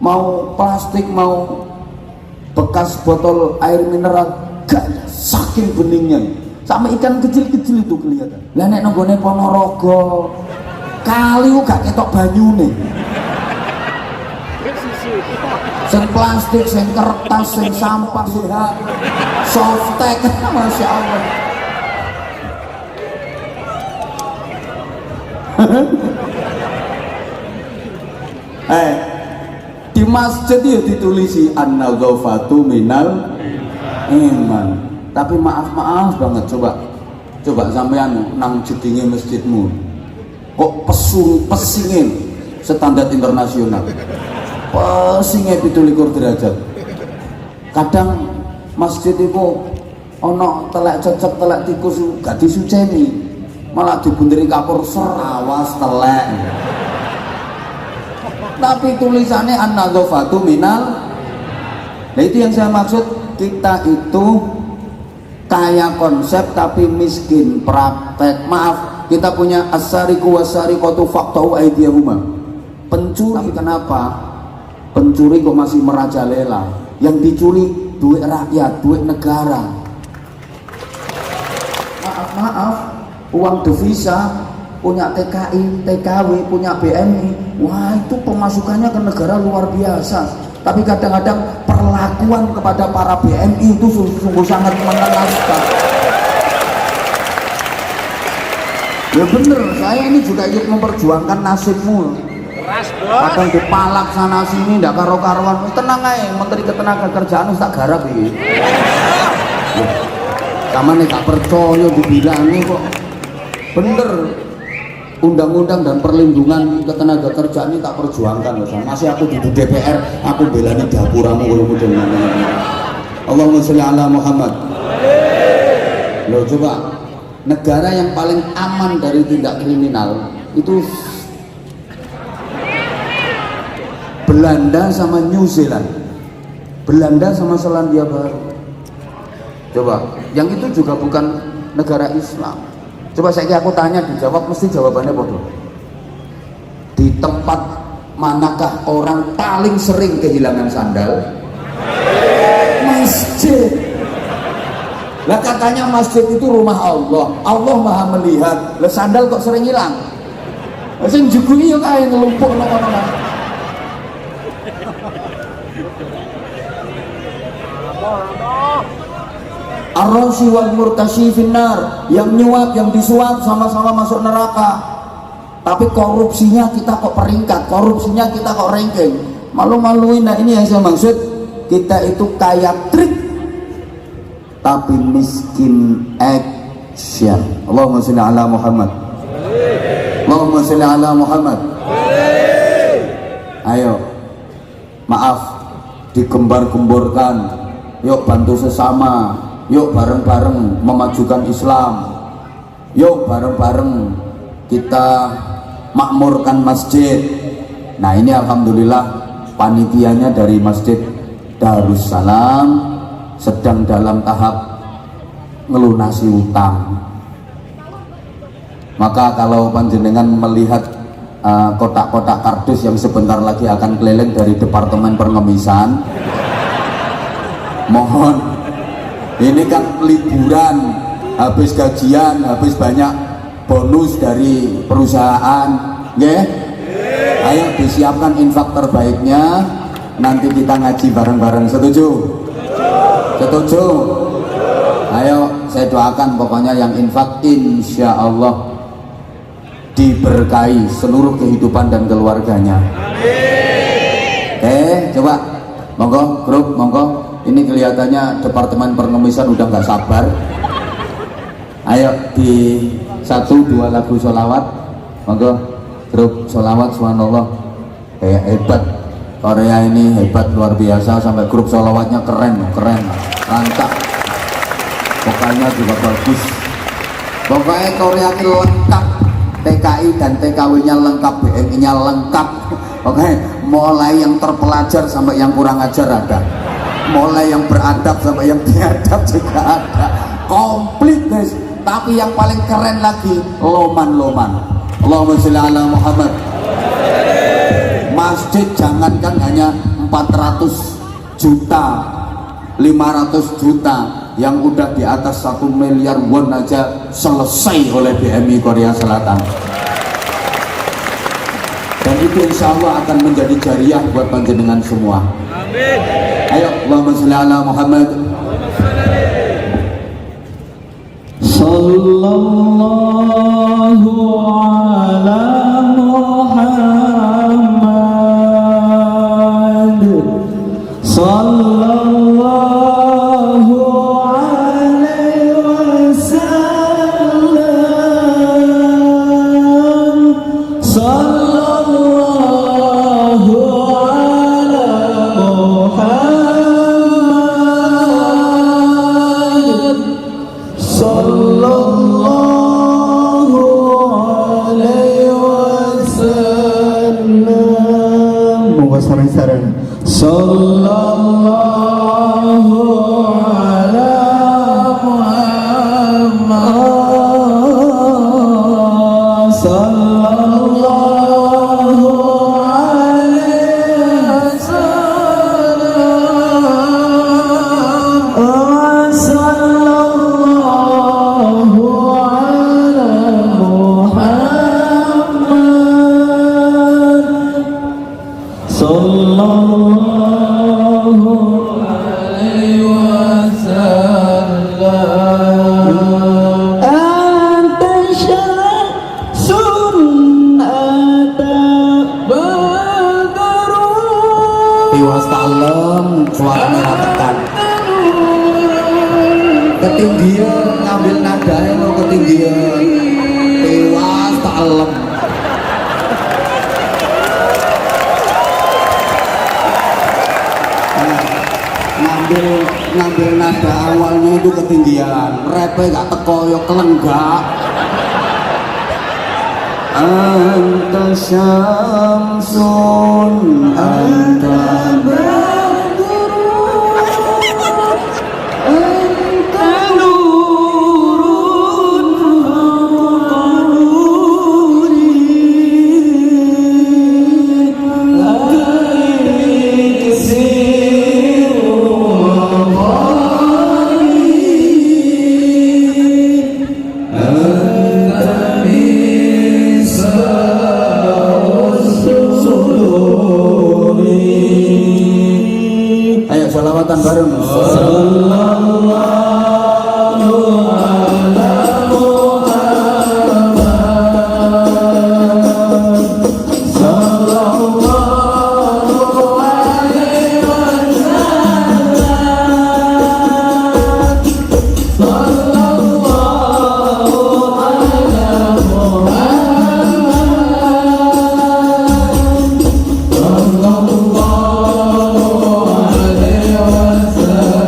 mau plastik, mau bekas botol air mineral, gak ada, saking beningnya. Sama ikan kecil-kecil itu kelihatan. Lah nek nenggone Ponorogo kali gak ketok banyune. Sing plastik, sing kertas, sing sampah, softtek, masya Allah. Di masjid ya ditulisi an-nadzafatu minal iman. Tapi maaf banget, coba sampean nang jedinge masjidmu kok pesingin standar internasional, pesingnya 17 derajat. Kadang masjid itu ono telek cecek, telek tikus gak disuceni, malah dibunderi kapur ser, awas telek. Tapi tulisannya an-nadzafatu minal. Nah itu yang saya maksud, kita itu kaya konsep tapi miskin praktek. Maaf, kita punya as-sariqu was-sariqatu faqta'u aydiyahuma. Pencuri, kenapa? Pencuri kok masih merajalela. Yang dicuri duit rakyat, duit negara. Maaf, uang devisa, punya TKI, TKW, punya BNI. Wah, itu pemasukannya ke negara luar biasa. Tapi kadang-kadang perlakuan kepada para BNI itu sungguh sangat mengenaskan. Ya bener, saya ini juga ikut memperjuangkan nasibmu. Kadang dipalak sana sini, ndak karo-karuan. Tenang aja, Menteri Ketenagakerjaan tak garap ini. Sama nih gak percaya dibilangnya kok. Bener. Undang-undang dan perlindungan ketenagakerjaan ini tak perjuangkan loh. Masih aku di DPR, aku belani dapuramu kalau mudah. Allahumma sholli ala Muhammad. Loh coba, negara yang paling aman dari tindak kriminal itu Belanda sama New Zealand, Belanda sama Selandia Baru. Coba, yang itu juga bukan negara Islam. Coba saya aku tanya, dijawab mesti jawabannya bodoh. Di tempat manakah orang paling sering kehilangan sandal? Masjid. Lah katanya masjid itu rumah Allah, Allah maha melihat. Lah sandal kok sering hilang? Sing jugui yo kae ngelumpuk nang kono. Ar-rashi wal murtashi finnar, yang nyuap yang disuap sama-sama masuk neraka. Tapi korupsinya kita kok peringkat, korupsinya kita kok ranking, malu-maluin. Nah ini yang saya maksud, kita itu kaya trik tapi miskin action. Allahumma sholli ala Muhammad. Allahumma sholli ala Muhammad. Ayo, maaf digembar-gemborkan, yuk bantu sesama, yuk bareng-bareng memajukan Islam, yuk bareng-bareng kita makmurkan masjid. Nah ini alhamdulillah panitianya dari Masjid Darussalam sedang dalam tahap ngelunasi utang. Maka kalau panjenengan melihat kotak-kotak kardus yang sebentar lagi akan keliling dari Departemen Pengemisan, mohon, ini kan liburan, habis gajian, habis banyak bonus dari perusahaan, nggih? Ayo disiapkan infak terbaiknya, nanti kita ngaji bareng-bareng. Setuju? Setuju? Ayo saya doakan pokoknya yang infak insya Allah diberkahi seluruh kehidupan dan keluarganya. Coba monggo grup, monggo. Ini kelihatannya Departemen Pengemisan udah nggak sabar. Ayo di 1-2 lagu sholawat, monggo grup sholawat. Subhanallah, kayak hebat Korea ini, hebat luar biasa, sampai grup sholawatnya keren, rancak, vokalnya juga bagus. Pokoknya Korea ini lengkap, TKI dan TKW-nya lengkap, BNI-nya lengkap. Oke, mulai yang terpelajar sampai yang kurang ajar ada, mulai yang beradab sampai yang biadab juga ada, komplit guys. Tapi yang paling keren lagi loman. Allahumma sholli ala Muhammad. masjid jangankan hanya 400 juta 500 juta, yang udah di atas 1 miliar won aja selesai oleh BMI Korea Selatan. Dan itu insya Allah akan menjadi jariah buat panjenengan semua. Amin. Ayo, Allahumma sholli ala Muhammad. Sallallahu ala Muhammad. Sallallahu alaihi wasallam. Sallallahu ala Muhammad. Sallallahu alaihi wasallam. Moga sareng-sareng. Sallallahu ala Muhammad. Sallallahu alaihi wasallam. Sallallahu ala Muhammad. Sallallahu alaihi wasallam. Anta syamsun ata badrun. Tiwas ta'alam suaranya ratekan. Ketinggian ngambil nadanya mau ketinggian. Tiwas ta'alam. Ngambil nada awalnya itu ketinggian, repe gak teko yo kelenggak. Anta syamsun anta badrun anta nurun salawatan bareng. Sallallahu ala Muhammad. Sallallahu alaihi wasallam. Sallallahu ala Muhammad. Sallallahu alaihi wasallam.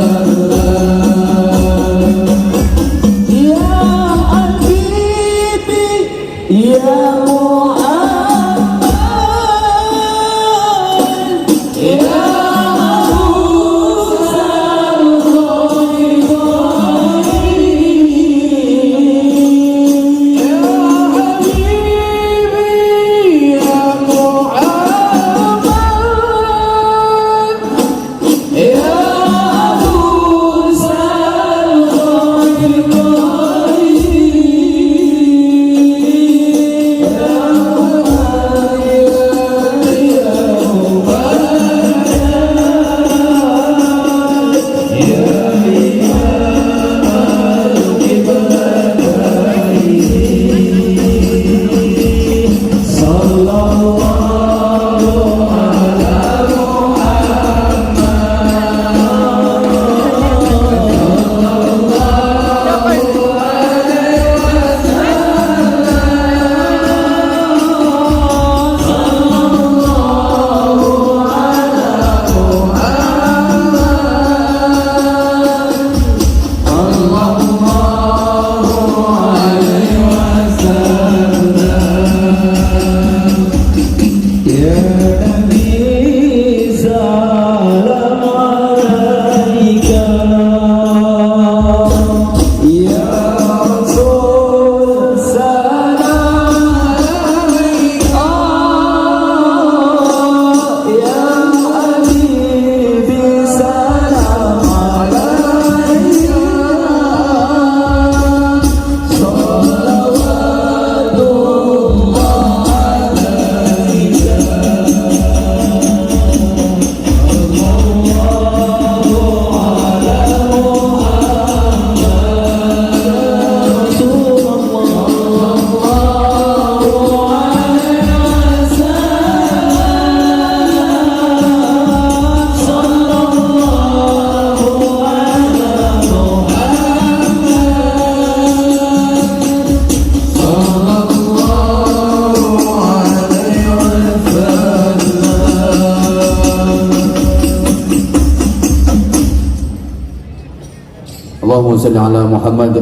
Allahumma sholli ala Muhammad.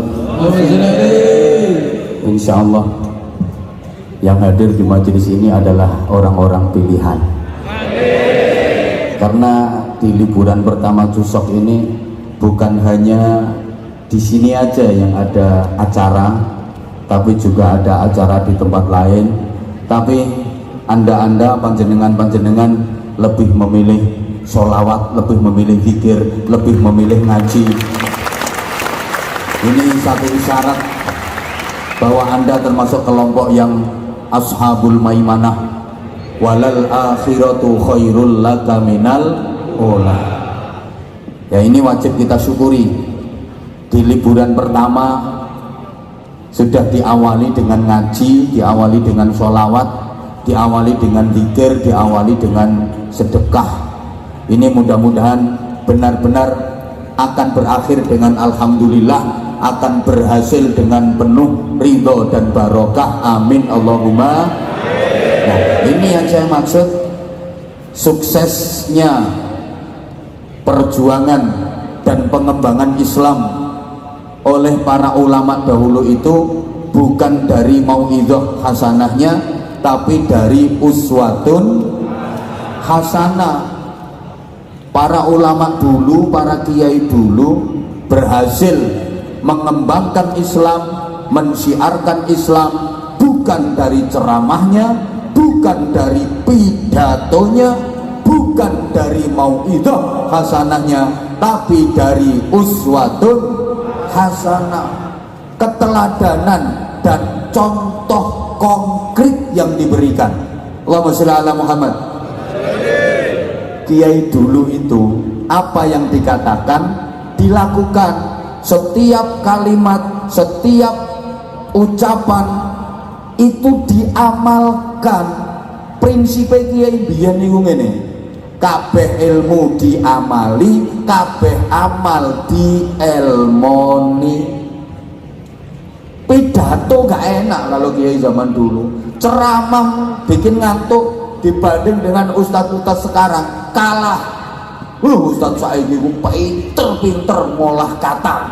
Insya Allah yang hadir di majelis ini adalah orang-orang pilihan. Karena di liburan pertama Jusok ini bukan hanya di sini aja yang ada acara, tapi juga ada acara di tempat lain. Tapi anda panjenengan lebih memilih sholawat, lebih memilih zikir, lebih memilih ngaji. Ini satu isyarat bahwa anda termasuk kelompok yang ashabul maimanah, walal akhiratu khairul laka minal ula. Ya, ini wajib kita syukuri. Di liburan pertama sudah diawali dengan ngaji, diawali dengan sholawat, diawali dengan zikir, diawali dengan sedekah. Ini mudah-mudahan benar-benar akan berakhir dengan alhamdulillah, akan berhasil dengan penuh ridho dan barokah. Amin Allahumma. Nah, ini yang saya maksud, suksesnya perjuangan dan pengembangan Islam oleh para ulama dahulu itu bukan dari mauidhah hasanahnya, tapi dari uswatun hasanah. Para ulama dulu, para kiai dulu berhasil mengembangkan Islam, mensyiarkan Islam bukan dari ceramahnya, bukan dari pidatonya, bukan dari mauidhah hasanahnya, tapi dari uswatun hasanah, keteladanan dan contoh konkret yang diberikan. Allahumma sholli ala Muhammad. Kiai dulu itu apa yang dikatakan dilakukan. Setiap kalimat, setiap ucapan itu diamalkan. Prinsip kiai biyen niku ngene, kabeh ilmu diamali, kabeh amal dielmoni. Pidato gak enak kalau kiai zaman dulu, ceramah bikin ngantuk. Dibanding dengan ustadz-ustadz sekarang kalah. Ustadz saiki ku pinter ngolah kata.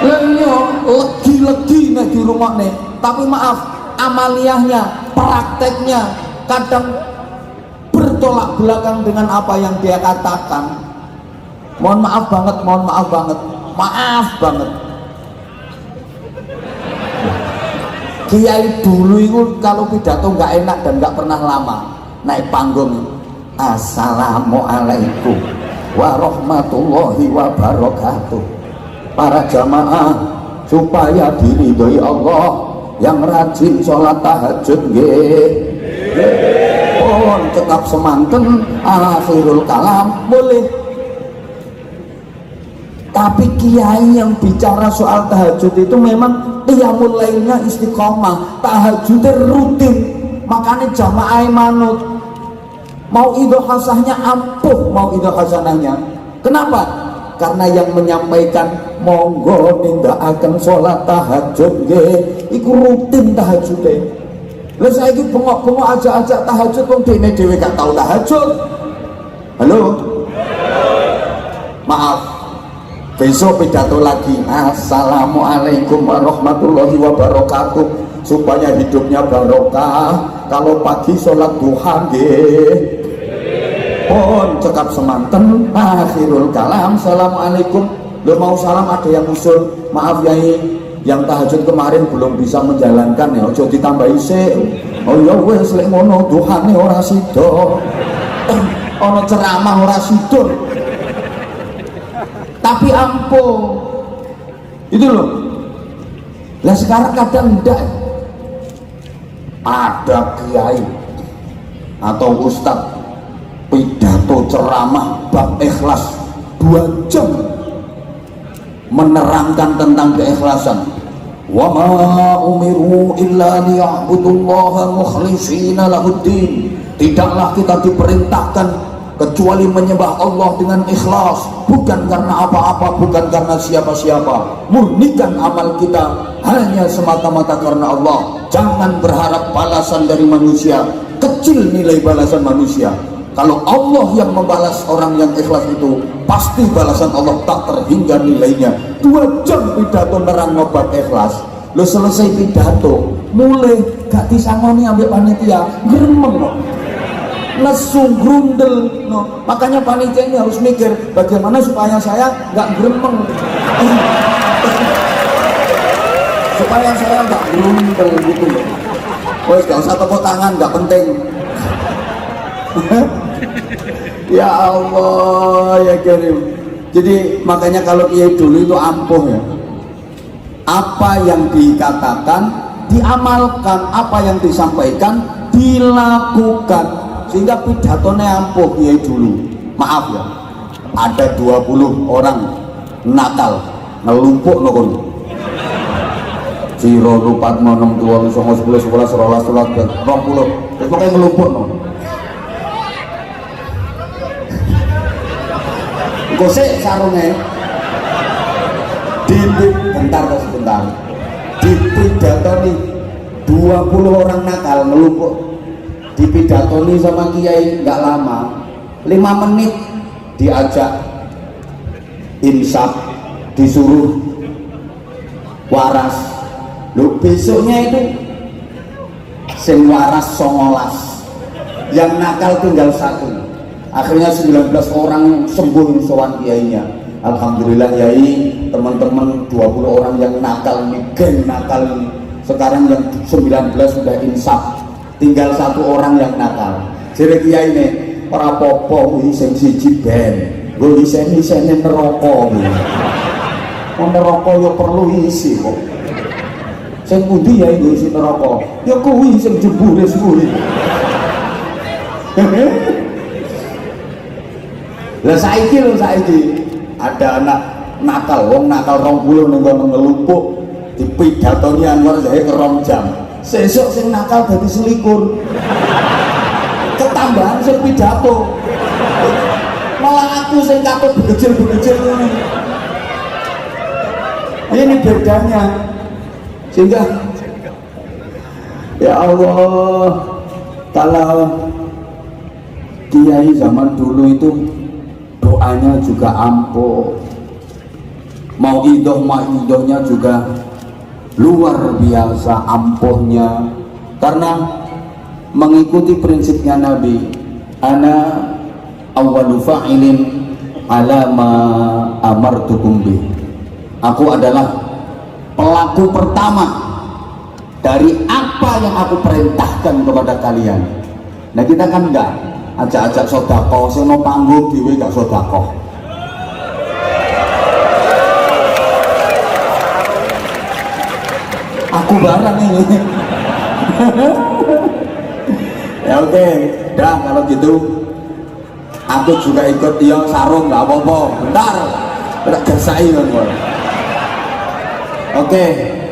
Legi-legi nek dirungokne, tapi maaf, amaliyahnya, prakteknya kadang bertolak belakang dengan apa yang dia katakan. Mohon maaf banget. Kiai dulu itu kalau pidato nggak enak dan nggak pernah lama, naik panggung, assalamualaikum warahmatullahi wabarakatuh. Para jamaah supaya diridhoi Allah yang rajin sholat tahajud nggih. Pun tetap semanten akhirul kalam boleh. Tapi kiai yang bicara soal tahajud itu memang qiyamul lailnya istiqomah, tahajudnya rutin, makanya jamaah manut. Mauidhah hasanahnya ampuh, mauidhah hasanahnya. Kenapa? Karena yang menyampaikan monggo nindakaken sholat tahajud nggih, iku rutin tahajudnya. Lah saiki bengok-bengok ajak-ajak tahajud wong dhewe gak tau tahajud. Halo? Maaf. Besok pidato lagi, assalamualaikum warahmatullahi wabarakatuh, supaya hidupnya barokah. Kalau pagi sholat duha nggih, pun cekap semanten akhirul kalam, assalamualaikum. Lo mau salam ada yang usul, maaf yai, yang tahajud kemarin belum bisa menjalankan ya, ojo ditambahi sik. Oh ya wes lek ngono duhane ora sida. Ono ceramah ora sida. Tapi ampuh itu loh. Lah sekarang kadang enggak, ada kiai atau ustadz pidato ceramah bab ikhlas 2 jam menerangkan tentang keikhlasan. Wa ma umiru illa liya'budullaha mukhlishina lahuddin. Tidaklah kita diperintahkan kecuali menyembah Allah dengan ikhlas, bukan karena apa-apa, bukan karena siapa-siapa. Murnikan amal kita hanya semata-mata karena Allah. Jangan berharap balasan dari manusia, kecil nilai balasan manusia. Kalau Allah yang membalas orang yang ikhlas itu, pasti balasan Allah tak terhingga nilainya. 2 jam pidato nerang ngobat ikhlas. Lo selesai pidato, mulai gak disangoni ambil panitia, gremeng no. Nesu grundel no. Makanya panitia ini harus mikir bagaimana supaya saya gak gremeng. Supaya saya gak grundel gitu loh. Wes gak usah tepuk tangan, gak penting. Ya Allah ya Karim. Jadi makanya kalau kiai dulu itu ampuh ya. Apa yang dikatakan diamalkan, apa yang disampaikan dilakukan, sehingga pidatonya ampuh kiai dulu. Maaf ya, ada 20 orang nakal ngelumpuk nukun. Siro lupat monom 2 11 11 12 20 terus pokoknya ngelumpuk no. Gosek sarungnya bentar dipidatoni 20 orang nakal ngelumpuk, dipidatoni sama kiai nggak lama, 5 menit diajak insaf, disuruh waras. Loh, besoknya itu sing waras 19, yang nakal tinggal 1. Akhirnya 19 orang sembuh sowan kiainya. Alhamdulillah yai, teman-teman 20 orang yang nakal ini, geng nakal ini, sekarang yang 19 sudah insaf, tinggal 1 orang yang nakal. Jadi kiai ini ora apa-apa kuwi sing siji ben, nggo isen-isene neraka kuwi. Wong neraka yo perlu isi kok. Sing pundi ya nggo isi neraka? Ya kuwi sing jebule kuwi. Lah saiki ada anak nakal, wong nakal 20 ning kono ngelumpuk dipidatoni Anwar Zahid 2 jam. Sesuk sing nakal dadi selikur. Ketambahan sing pidato. Malah aku sing katut begecil-begecil ngene. Ini bedanya. Sehingga ya Allah, kalau kiai zaman dulu itu doanya juga ampuh, mau idohnya juga luar biasa ampuhnya, karena mengikuti prinsipnya Nabi, ana awwalu fa'ilin ala ma amartukum bih. Aku adalah pelaku pertama dari apa yang aku perintahkan kepada kalian. Nah kita kan enggak ajak-ajak sodako, seno panggung diwe gak sodako. Aku barang ini. Ya oke, dah kalau gitu aku juga ikut dia sarung nggak apa-apa. Bentar, udah gasai kan. Oke,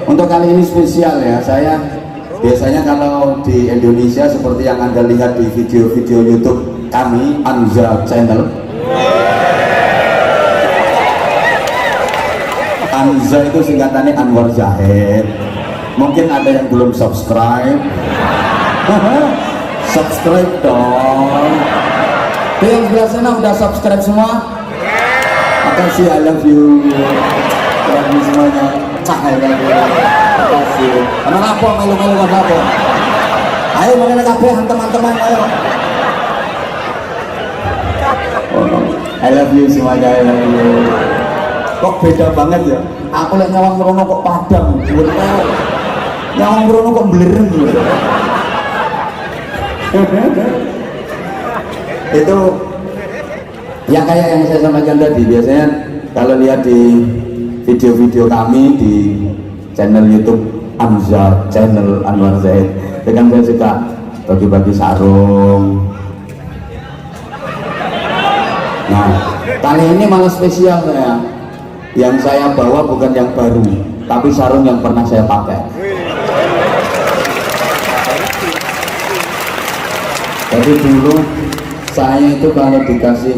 untuk kali ini spesial ya. Saya biasanya kalau di Indonesia seperti yang Anda lihat di video-video YouTube kami, Anza Channel. Anza itu singkatannya Anwar Zahid. Mungkin ada yang belum subscribe. Subscribe dong. Tuh yang sebelah sana udah subscribe semua? Makasih, I love you. I love you semuanya. Cahaya lagi. Makasih. Emang apa melu-melu apa? Ayo mengenai kabeh teman-teman ayo. I love you semuanya, I love you. Kok beda banget ya? Aku lihat nyawang merono kok padam. Nyawang merono kok belereng. Itu ya kayak yang saya sampaikan tadi. Biasanya kalau lihat di video-video kami di channel YouTube Anza Channel Anwar Zahid, itu kan saya suka bagi-bagi sarung. Nah kali ini malah spesial saya. Yang saya bawa bukan yang baru, tapi sarung yang pernah saya pakai. Jadi dulu saya itu kalau dikasih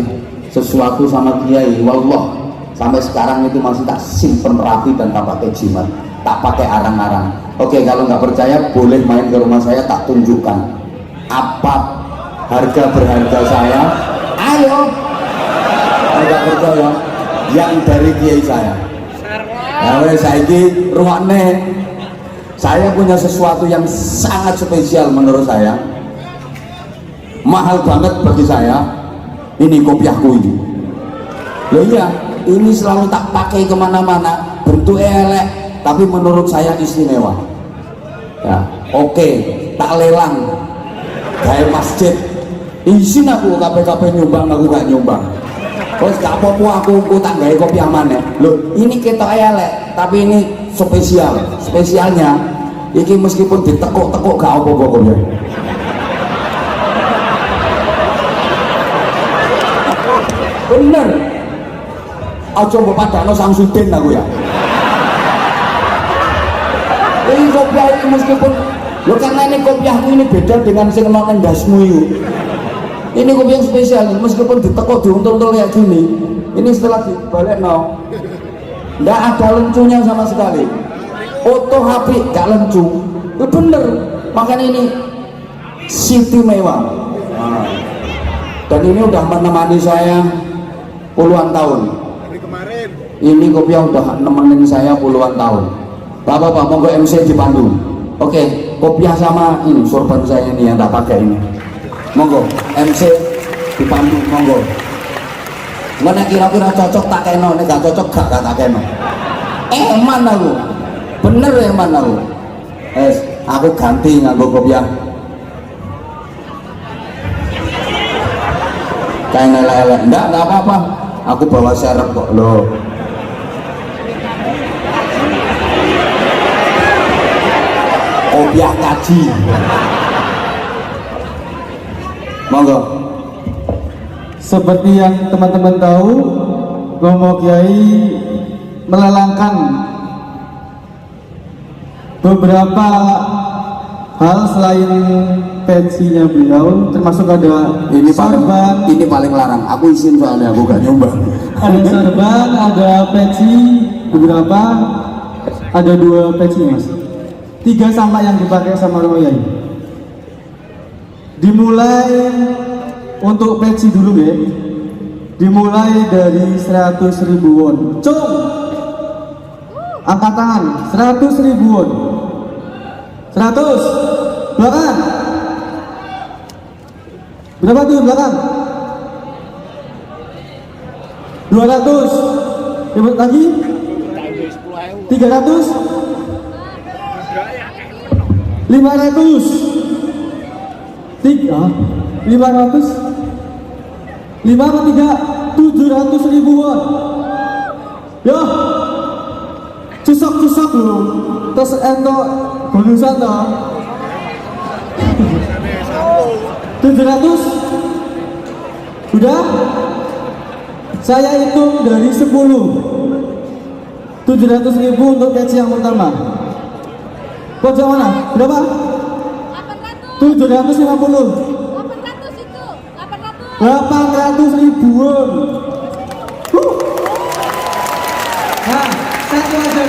sesuatu sama kiai, wallah sampai sekarang itu masih tak simpen rapi dan tak pakai jimat, tak pakai arang-arang. Oke, kalau nggak percaya boleh main ke rumah saya, tak tunjukkan apa harga berharga saya, ayo agak percaya yang dari kiai saya. Nah, saiki rumakne, saya punya sesuatu yang sangat spesial menurut saya, mahal banget bagi saya. Ini kopiahku ini. Loh iya, ini selalu tak pakai kemana-mana, bentuknya elek, tapi menurut saya istimewa. Ya, oke, tak lelang, kayak masjid. Izin aku KPKP nyumbang, aku gak nyumbang. Terus gak apa-apa aku tanggai kopiah mana. Loh, ini ketok elek, tapi ini spesial. Spesialnya, ini meskipun ditekuk-tekuk gak apa-apa kopiah. Bener. Aja mbok padano Samsudin aku ya. Ini kopiah ini meskipun lo karena ini kopiahku ini beda dengan sing nang ndasmu itu. Ini kopiah spesial meskipun ditekuk diuntul-untul kayak gini. Ini setelah dibalik no, nggak ada lencunya sama sekali. Foto HP nggak lencu. Itu bener. Makanya ini Siti mewah. Dan ini udah menemani saya puluhan tahun. Ini kopiah udah nemenin saya puluhan tahun. Bapak-bapak monggo MC dipandu. Oke, kopiah sama ini sorban saya ini yang tak pakai ini. Monggo MC dipandu monggo. Mana kira-kira cocok tak keno, nek gak cocok gak tak keno. Eman aku. Bener eman aku. Aku ganti nganggo kopiah. Kayak elek-elek. Enggak apa-apa. Aku bawa serep kok loh. Kopiah kaji. Monggo. Seperti yang teman-teman tahu, Romo Kiai melelangkan beberapa hal selain pensinya beliau, termasuk ada ini sorban. Ini paling larang. Aku izin soalnya aku gak nyumbang. Ada sorban, ada pensi beberapa, ada 2 pensi mas. 3 sama yang dipakai sama Romo Kiai. Dimulai untuk pensi dulu ya. Dimulai dari 100.000 won. Cung. Angkat tangan. 100.000 won. 100. Belakang. Berapa tuh belakang? 200. Ribut lagi? 300. 500. 500. 5 apa 3? 700.000 won. Yo. Cusok loh. Terus entok bonusan toh. 700. Udah? Saya hitung dari 10. 700.000 untuk gaji yang pertama. Pojok mana? Berapa? 750. 800.000 won. Nah, satu aja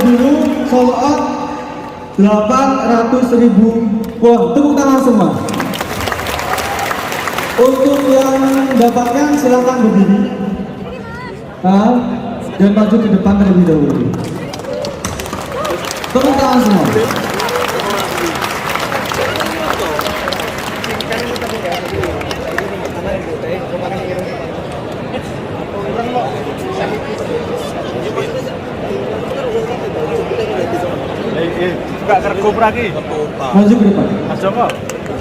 dulu sold out 800.000 won. Tepuk tangan semua. Untuk yang mendapatkan silakan berdiri. Dan maju ke depan terlebih dahulu. Tepuk tangan semua. Enggak kergup lagi. Maju ke depan. Mas Joko.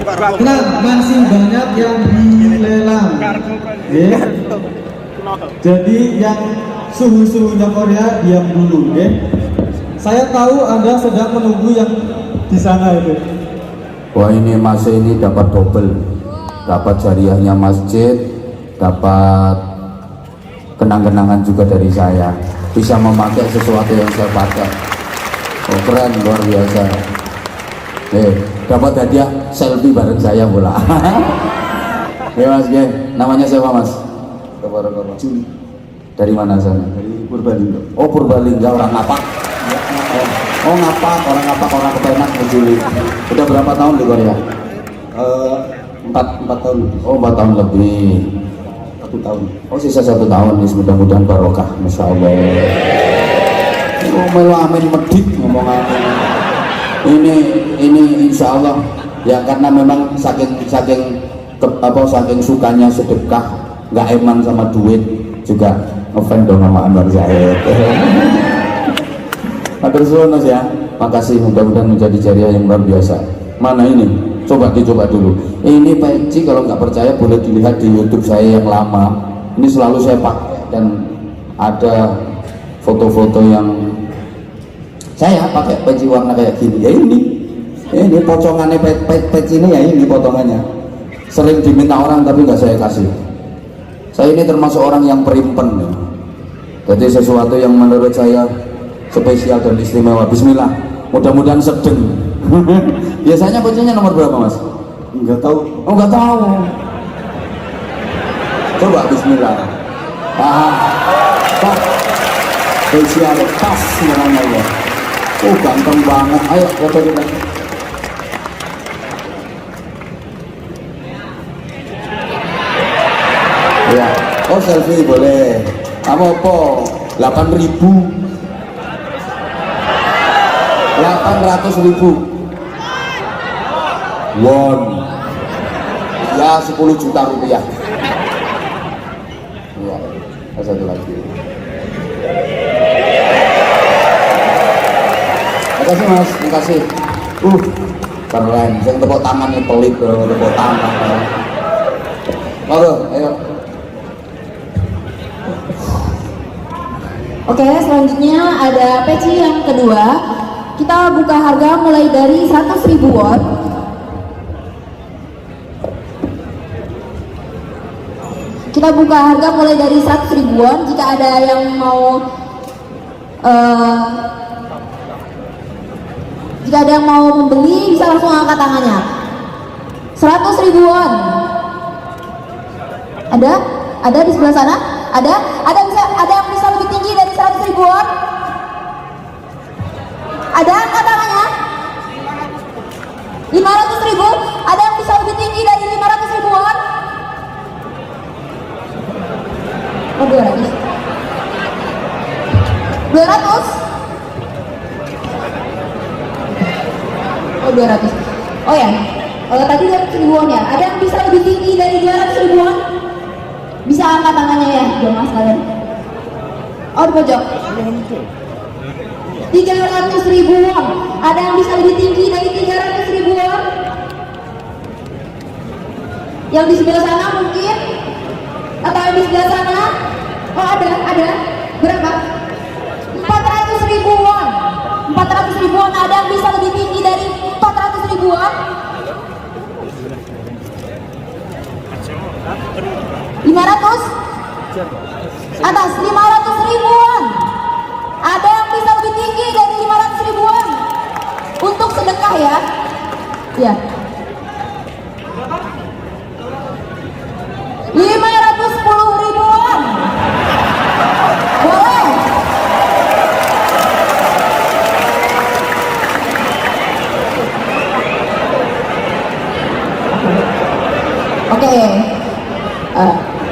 Tenang, masih banyak yang dilelang. Ya. Jadi yang suhu-suhunya Korea diam dulu, ya. Saya tahu Anda sedang menunggu yang di sana itu. Wah, ini Mas ini dapat double. Dapat jariahnya masjid, dapat kenang-kenangan juga dari saya. Bisa memakai sesuatu yang saya pakai. Oh, keren, luar biasa. Dapat hadiah selfie bareng saya pula. Ya Mas, namanya siapa Mas? Juli. Dari mana sana? Dari Purbalingga. Oh, Purbalingga, orang ngapak. Oh, ngapak, orang ngapak, orang kepenak, Juli. Udah berapa tahun di Korea? 4 tahun lebih. Oh 4 tahun lebih. 1 tahun. Oh sisa 1 tahun nih, mudah-mudahan barokah, masya Allah. Oh melamin medit ngomong amin. Ini insya Allah ya, karena memang saking saking sukanya sedekah, nggak eman sama duit juga ngefans dong sama Anwar Zahid. Matur suwun Mas ya, makasih, mudah-mudahan menjadi jariah yang luar biasa. Mana ini? Coba dicoba dulu. Ini peci kalau nggak percaya boleh dilihat di YouTube saya yang lama. Ini selalu saya pakai dan ada foto-foto yang saya pakai peci warna kayak gini. Ya ini pocongannya peci ini ya, ini potongannya. Sering diminta orang tapi nggak saya kasih. Saya ini termasuk orang yang perimpen ya. Jadi sesuatu yang menurut saya spesial dan istimewa. Bismillah, mudah-mudahan sedeng. Biasanya pecinya nomor berapa Mas? Enggak tahu. Oh nggak tahu. Coba Bismillah. Pak, spesial pas namanya ya. Oh ganteng banget. Ayo foto kita. Ya, oh selfie boleh. Kamu apa? 800.000 won, ya 10 juta rupiah. Ya, satu lagi. Makasih Mas, makasih. Keren. Yang tepuk tangannya pelit, tepuk tangan. Monggo, ayo. Oke, selanjutnya ada peci yang kedua. Kita buka harga mulai dari 100.000 won. Kita buka harga mulai dari 100.000 won. Jika ada yang mau membeli bisa langsung angkat tangannya. 100.000 won. Ada di sebelah sana? Ada yang bisa lebih tinggi dari 100.000 won? Ada angkat tangannya? 500.000? Ada yang bisa lebih tinggi dari 500.000 won? Oh 200. 200? Oh 200. Oh ya, tadi 200.000 won ya. Ada yang bisa lebih tinggi dari 200.000 won? Bisa angkat tangannya ya, jemaah sekalian. Oh di pojok. 300.000 won. Ada yang bisa lebih tinggi dari 300.000 won? Yang di sebelah sana mungkin? Atau yang di sebelah sana? Oh ada. Berapa? 400.000 won. 400.000 won. Ada yang bisa lebih tinggi dari 400.000 won? 500? Atas 500.000 won. Ada yang bisa lebih tinggi dari 500.000 won? Untuk sedekah ya. Ya. 510.000 won. Boleh. Oke.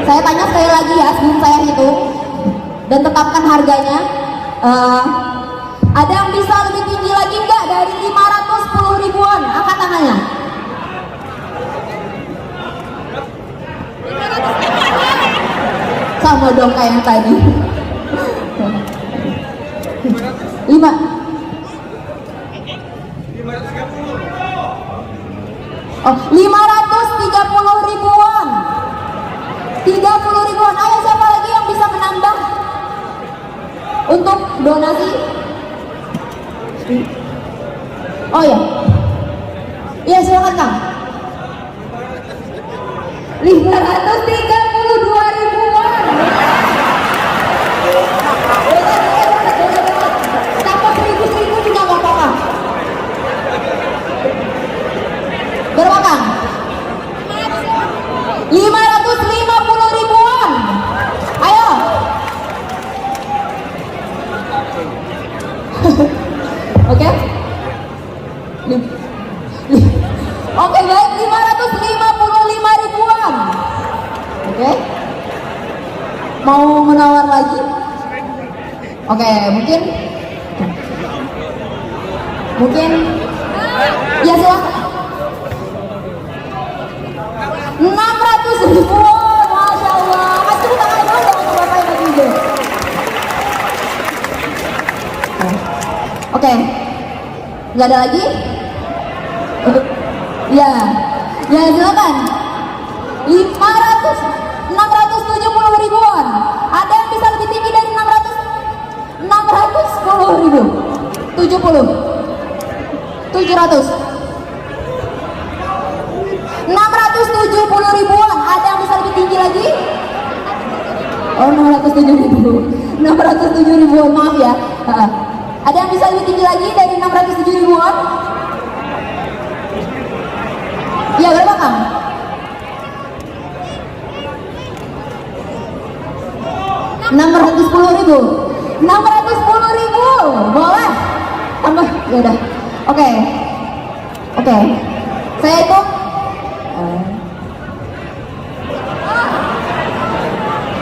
Saya tanya sekali lagi ya sebelum saya hitung dan tetapkan harganya. Ada yang bisa lebih tinggi lagi enggak dari 510.000 won? Angkat tangannya. Sama dong kayak yang tadi. 530.000 won. 30.000 won. Ayo siapa lagi yang bisa menambah untuk donasi? Oh ya. Iya silakan Kang. 532.000 won. Dapat 1.000 juga gak apa-apa. Berapa Kang? 550.000 won. Ayo. Oke. Oke baik, 555.000 Mau menawar lagi? Oke, mungkin ya silakan. 600 ribuan, Masya Allah. Kasih tepuk tangan dulu dong untuk Bapak yang lagi ide. Oke, nggak ada lagi? Ya, ya silakan. 670 ribuan. Ada yang bisa lebih tinggi dari 610 ribu? 70, 700, 670 ribuan. Ada yang bisa lebih tinggi lagi? Oh, 607 ribu. 607 ribuan, maaf ya. Ada yang bisa lebih tinggi lagi dari 607 ribuan? Ya, berapa Kang? 610 ribu. 610 ribu. Boleh? Tambah, ya udah. Oke. Saya hitung.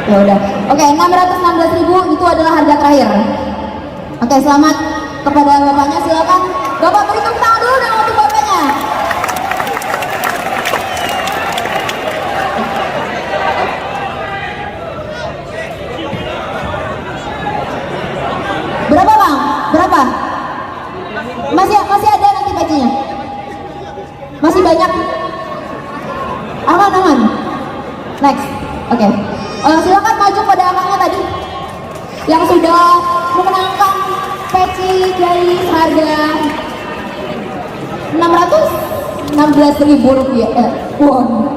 Ya udah. Oke, 616 ribu itu adalah harga terakhir. Oke, selamat kepada bapaknya, silakan. Bapak beri tepuk tangan dulu dong untuk bapaknya. Berapa Bang? Berapa? Masih ada nanti bajunya? Masih banyak? Aman. Next. Oke. Silakan maju pada akangnya tadi yang sudah memenangkan peci dari harga 616 ribu rupiah. Won.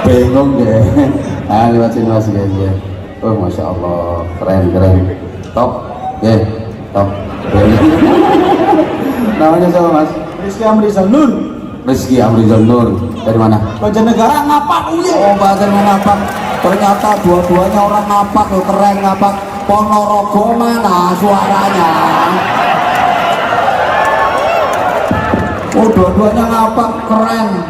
Bingung deh. Lewat sini mas ya. Oh masya Allah, keren. Top, top. Namanya siapa mas? Rizky Amrizal Nur. Rizky Amrizal Nur. Dari mana? Banjarnegara ngapak. Oh Banjar ngapak. Ternyata dua-duanya orang ngapak loh, keren ngapak. Ponorogo mana suaranya? Oh dua-duanya ngapak, keren.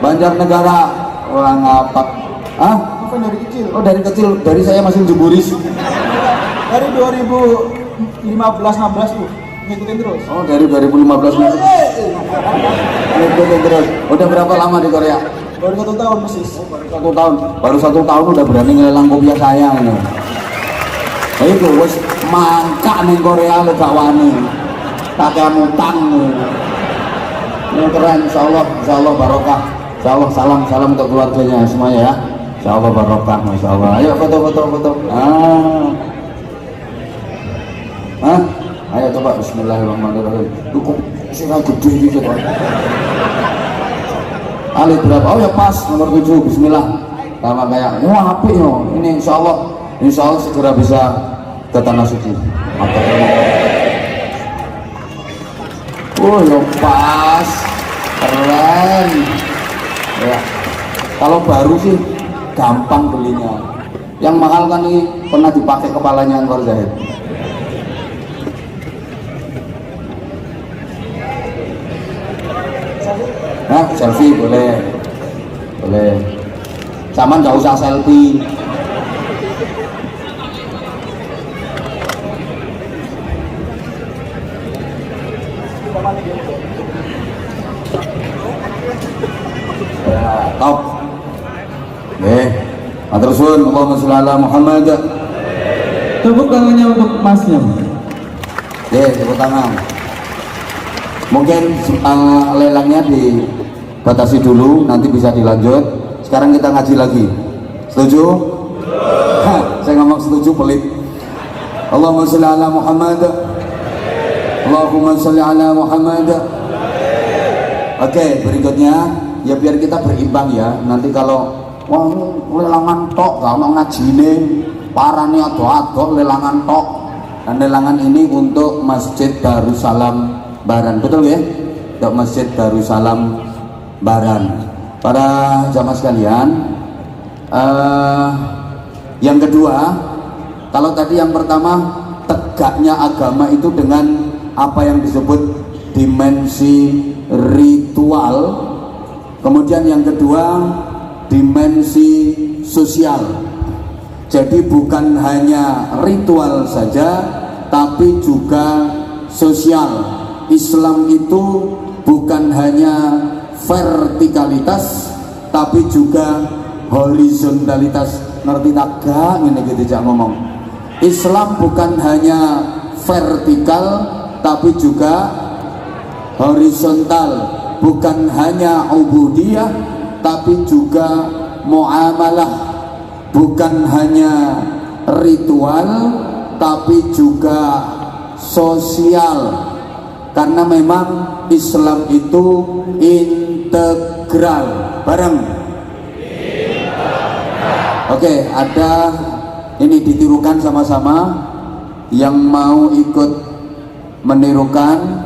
Banjarnegara orang ngapak. Hah? Bukan dari kecil. Oh dari kecil, dari saya masih juburis. Dari 2015-16 tuh ngikutin terus. Oh dari 2015 ngikutin terus. Udah berapa lama di Korea? Baru 1 tahun persis. 1 tahun. Baru 1 tahun udah berani ngelelang kopiah saya ini. Nah, itu wis mangkak ning Korea lo gak wani. Kakek utang. Ini keren, insyaallah barokah. Insyaallah salam untuk keluarganya semuanya ya. Insyaallah barokah, masyaallah. Ayo foto. Ayo coba bismillahirrahmanirrahim. Cukup sirah gede gitu Pak. Alif berapa? Oh ya pas nomor 7 bismillah. Sama kayak wah apik yo. Ini insyaallah segera bisa ke tanah suci. Oh ya pas. Keren. Ya. Kalau baru sih gampang belinya. Yang mahal kan ini pernah dipakai kepalanya Anwar Zahid. Nah, selfie boleh. Sama nggak usah selfie. Ya, top. Matur suwun, Allahumma sholli ala Muhammad. Tepuk tangannya untuk masnya. Tepuk tangan. Mungkin lelangnya dibatasi dulu, nanti bisa dilanjut. Sekarang kita ngaji lagi. Setuju? Saya ngomong setuju pelit. Allahumma sholli ala Muhammad. Allahumma sholli ala Muhammad. Oke, berikutnya ya biar kita berimbang ya. Nanti kalau lelangan tok, gak mau ngajine, parani ado-ado lelangan tok, dan lelangan ini untuk Masjid Darussalam Baran, betul ya? Untuk Masjid Darussalam Baran. Para jamaah sekalian, yang kedua, kalau tadi yang pertama tegaknya agama itu dengan apa yang disebut dimensi ritual, kemudian yang kedua dimensi sosial. Jadi bukan hanya ritual saja, tapi juga sosial. Islam itu bukan hanya vertikalitas, tapi juga horizontalitas. Ngerti tak gak? Ini gitu ngomong. Islam bukan hanya vertikal, tapi juga horizontal. Bukan hanya ubudiyah, tapi juga muamalah. Bukan hanya ritual, tapi juga sosial. Karena memang Islam itu integral. Bareng. Oke, ada ini ditirukan sama-sama. Yang mau ikut menirukan,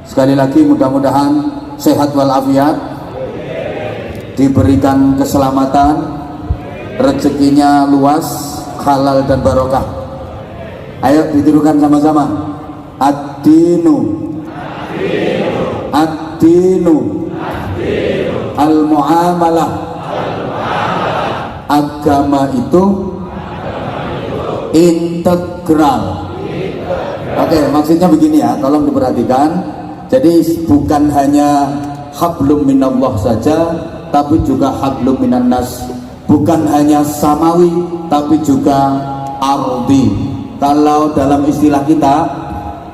sekali lagi mudah-mudahan sehat walafiat, diberikan keselamatan, rezekinya luas, halal dan barokah. Ayo ditirukan sama-sama. Ad-dinu al-muamalah. Agama itu integral. Oke, maksudnya begini ya, tolong diperhatikan. Jadi bukan hanya hablum minallah saja, tapi juga hablum minan nas. Bukan hanya samawi, tapi juga ardi. Kalau dalam istilah kita,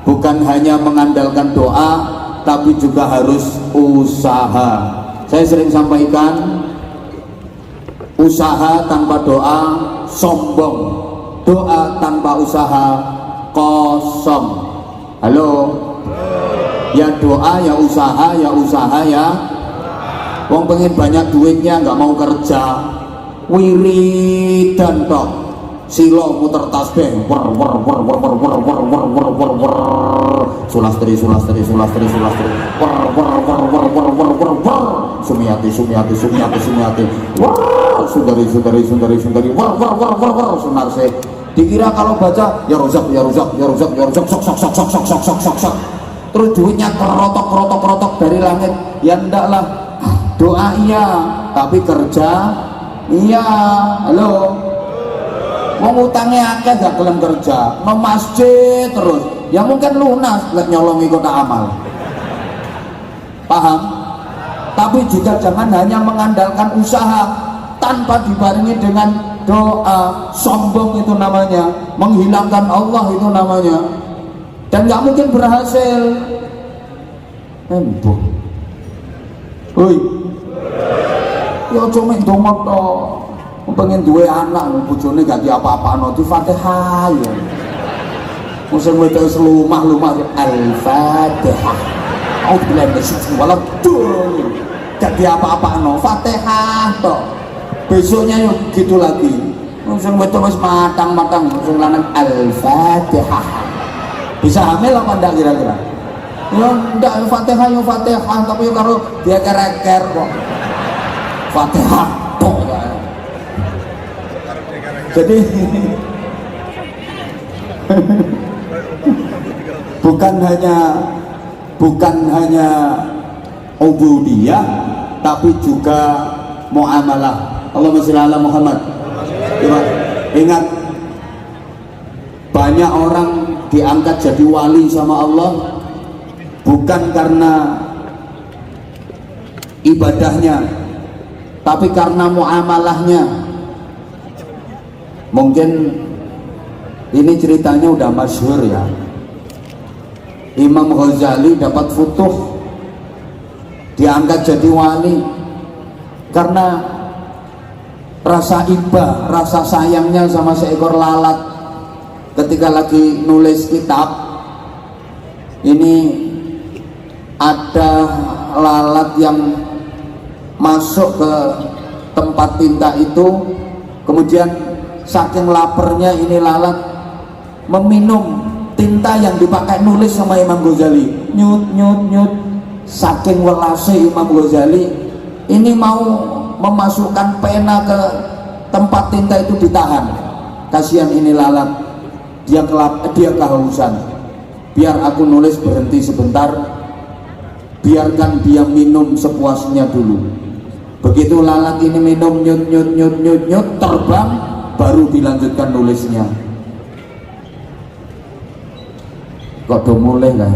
bukan hanya mengandalkan doa, tapi juga harus usaha. Saya sering sampaikan, usaha tanpa doa sombong, doa tanpa usaha kosong. Halo? Ya doa, ya usaha, ya usaha, ya. Wong pengen banyak duitnya nggak mau kerja, wiridan tok, silo muter tasbih, sulastri, sumiyati, sundari, sunarse. Dikira kalau baca ya rozak, sok. Terus duitnya kerotok dari langit. Ya enggak lah, doa iya, tapi kerja iya. Halo, mau ngutangnya akeh gak gelem kerja, mau masjid terus, ya mungkin lunas lek nyolongi kota amal. Paham? Tapi juga jangan hanya mengandalkan usaha tanpa dibarengi dengan doa. Sombong itu namanya, menghilangkan Allah itu namanya, dan nggak mungkin berhasil. Embuh, woi, ya cuma domot toh. Pengen duwe anak, bojone gak di apa-apa, di Fatihah ya. Musim itu selumah Al-Fatihah. Auzubillahi minasyaitonir rajim. Gak di apa-apa, Fatihah toh. Besoknya yuk gitu lagi. Musim itu wis matang, musim lanang Al-Fatihah. Bisa hamil apa enggak kira-kira? Ya enggak, Fatihah, tapi kalau dia kereker kok. Fatihah toh. Jadi bukan hanya ubudiyah, tapi juga muamalah. Allahumma shalli ala Muhammad. Ingat, banyak orang diangkat jadi wali sama Allah bukan karena ibadahnya, tapi karena muamalahnya. Mungkin ini ceritanya udah masyhur ya. Imam Ghazali dapat futuh, diangkat jadi wali karena rasa iba, rasa sayangnya sama seekor lalat. Ketika lagi nulis kitab, ini ada lalat yang masuk ke tempat tinta itu, kemudian saking laparnya ini lalat meminum tinta yang dipakai nulis sama Imam Ghazali. Nyut nyut nyut, saking welasnya Imam Ghazali ini mau memasukkan pena ke tempat tinta itu ditahan. Kasihan ini lalat, dia kehausan. Biar aku nulis berhenti sebentar, biarkan dia minum sepuasnya dulu. Begitu lalat ini minum nyut nyut nyut nyut nyut, terbang, baru dilanjutkan nulisnya. Kok udah mulai nggak?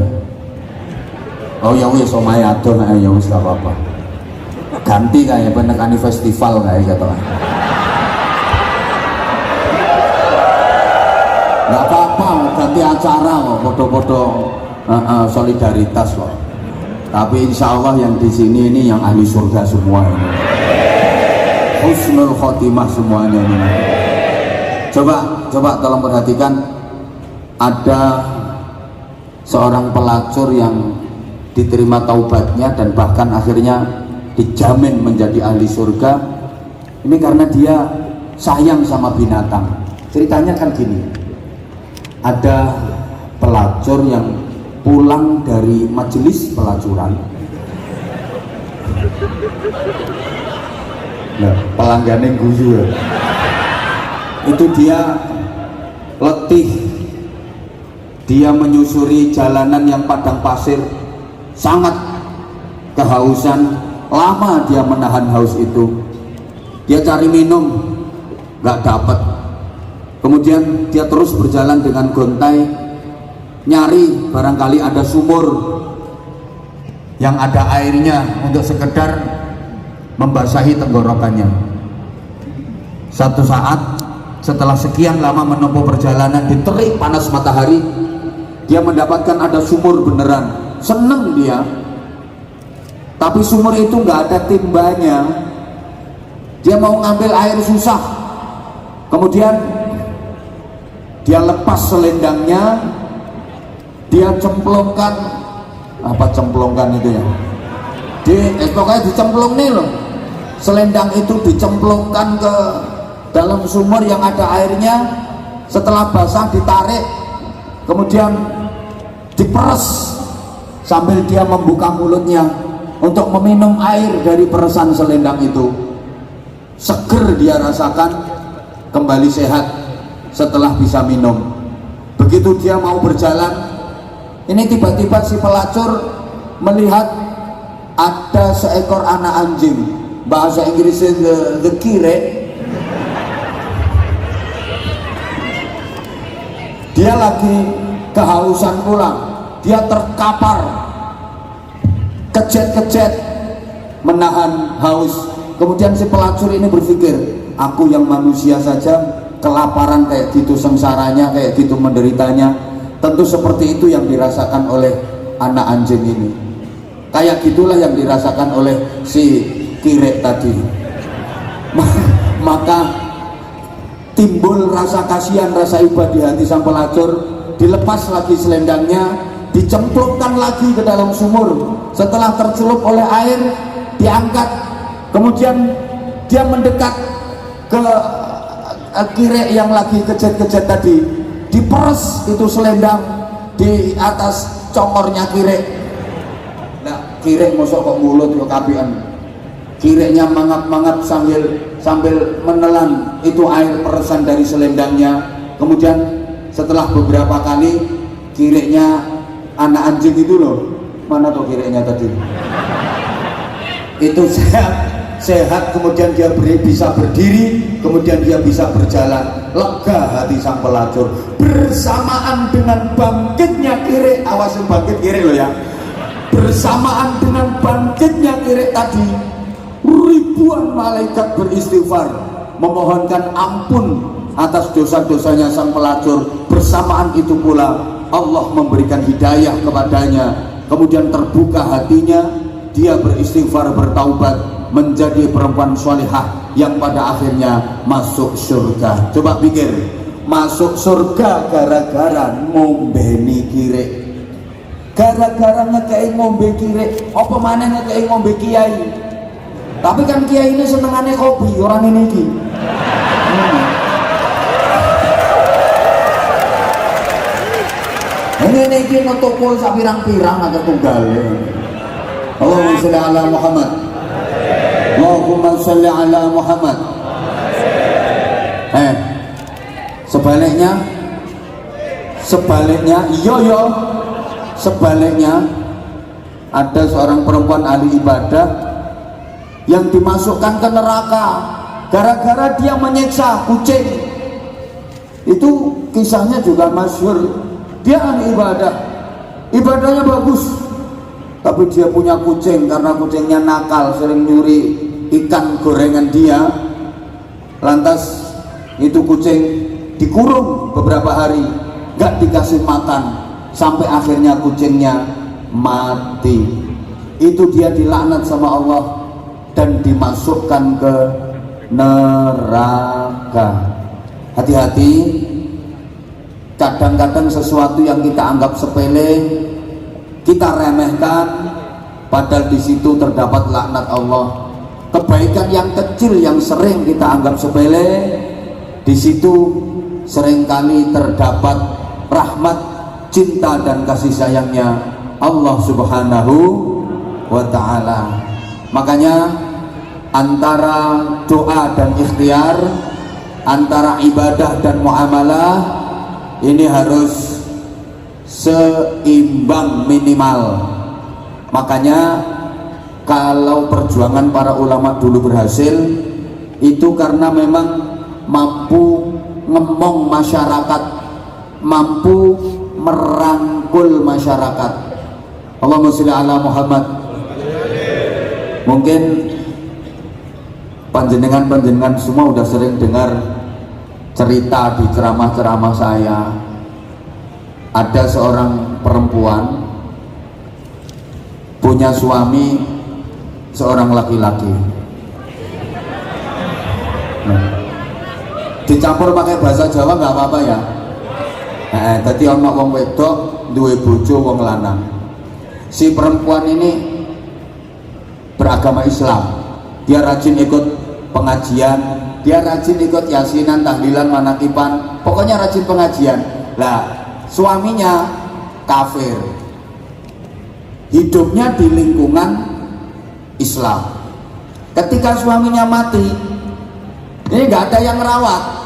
Oh ya wis, omahe adoh nek ya wis gak apa-apa. Ganti kayak penekani festival kayak gitu. Nggak apa-apa, ganti acara kok, podo-podo solidaritas kok. Tapi insya Allah yang di sini ini yang ahli surga semua ini. Husnul khotimah semuanya ini. Coba tolong perhatikan, ada seorang pelacur yang diterima taubatnya dan bahkan akhirnya dijamin menjadi ahli surga. Ini karena dia sayang sama binatang. Ceritanya kan gini, ada pelacur yang pulang dari majelis pelacuran. Nah, pelanggannya guyu ya. Itu dia letih, dia menyusuri jalanan yang padang pasir, sangat kehausan, lama dia menahan haus itu. Dia cari minum, nggak dapat. Kemudian dia terus berjalan dengan gontai, nyari barangkali ada sumur yang ada airnya untuk sekedar membasahi tenggorokannya. Satu saat setelah sekian lama menempuh perjalanan di terik panas matahari, dia mendapatkan ada sumur beneran. Seneng dia, tapi sumur itu nggak ada timbanya. Dia mau ngambil air susah. Kemudian dia lepas selendangnya, dia cemplungkan, apa cemplungkan itu ya, pokoknya dicemplung nih loh, selendang itu dicemplungkan ke dalam sumur yang ada airnya. Setelah basah ditarik, kemudian diperes sambil dia membuka mulutnya untuk meminum air dari peresan selendang itu. Seger dia rasakan, kembali sehat setelah bisa minum. Begitu dia mau berjalan, ini tiba-tiba si pelacur melihat ada seekor anak anjing, bahasa Inggrisnya the kire. Dia lagi kehausan pula, dia terkapar, kejet-kejet menahan haus. Kemudian si pelacur ini berpikir, aku yang manusia saja kelaparan kayak gitu, sengsaranya kayak gitu, menderitanya. Tentu seperti itu yang dirasakan oleh anak anjing ini. Kayak gitulah yang dirasakan oleh si kire tadi. Maka timbul rasa kasihan, rasa iba di hati sang pelacur. Dilepas lagi selendangnya, dicemplungkan lagi ke dalam sumur. Setelah tercelup oleh air, diangkat. Kemudian dia mendekat ke kire yang lagi kejet-kejet tadi. Diperes itu selendang di atas congornya kire. Nah, kire mosok kok mulut yo kapian. Kirenya mangap-mangap sambil menelan itu air peresan dari selendangnya. Kemudian setelah beberapa kali, kirenya anak anjing itu loh, mana tuh kirenya tadi, itu sehat, kemudian dia bisa berdiri, kemudian dia bisa berjalan. Lega hati sang pelacur. Bersamaan dengan bangkitnya kire, awasin bangkit kire loh ya, bersamaan dengan bangkitnya kire tadi, ribuan malaikat beristighfar memohonkan ampun atas dosa-dosanya sang pelacur. Bersamaan itu pula Allah memberikan hidayah kepadanya, kemudian terbuka hatinya, dia beristighfar, bertaubat, menjadi perempuan salihah yang pada akhirnya masuk surga. Coba pikir, masuk surga gara-gara ngombeni kire, gara-gara ngekei ngombe kire, apa mana ngekei ngombe kiai. Tapi kan kiai ini senengannya kopi, orang ini ki. Ini iki ngetokol sak pirang-pirang agak tunggal. Allahumma sholli ala Muhammad. Allahumma sholli ala Muhammad. Sebaliknya, iya, sebaliknya ada seorang perempuan ahli ibadah yang dimasukkan ke neraka gara-gara dia menyiksa kucing. Itu kisahnya juga masyhur. Dia ahli ibadah, ibadahnya bagus, tapi dia punya kucing. Karena kucingnya nakal, sering nyuri ikan gorengan dia. Lantas itu kucing dikurung beberapa hari, gak dikasih makan, sampai akhirnya kucingnya mati. Itu dia dilaknat sama Allah dan dimasukkan ke neraka. Hati-hati, kadang-kadang sesuatu yang kita anggap sepele kita remehkan, padahal di situ terdapat laknat Allah. Kebaikan yang kecil yang sering kita anggap sepele, di situ seringkali terdapat rahmat, cinta dan kasih sayangnya Allah Subhanahu wa ta'ala. Makanya antara doa dan ikhtiar, antara ibadah dan muamalah, ini harus seimbang minimal. Makanya kalau perjuangan para ulama dulu berhasil, itu karena memang mampu ngemong masyarakat, mampu merangkul masyarakat. Allahumma sholli ala Muhammad. Mungkin panjenengan semua udah sering dengar cerita di ceramah-ceramah saya. Ada seorang perempuan punya suami seorang laki-laki. Dicampur pakai bahasa Jawa nggak apa-apa ya. Tadi ono wong wedok duwe bojo wong lanang. Si perempuan ini beragama Islam. Dia rajin ikut pengajian, dia rajin ikut yasinan, tahlilan, manakipan, pokoknya rajin pengajian. Lah, suaminya kafir. Hidupnya di lingkungan Islam. Ketika suaminya mati, ini nggak ada yang merawat.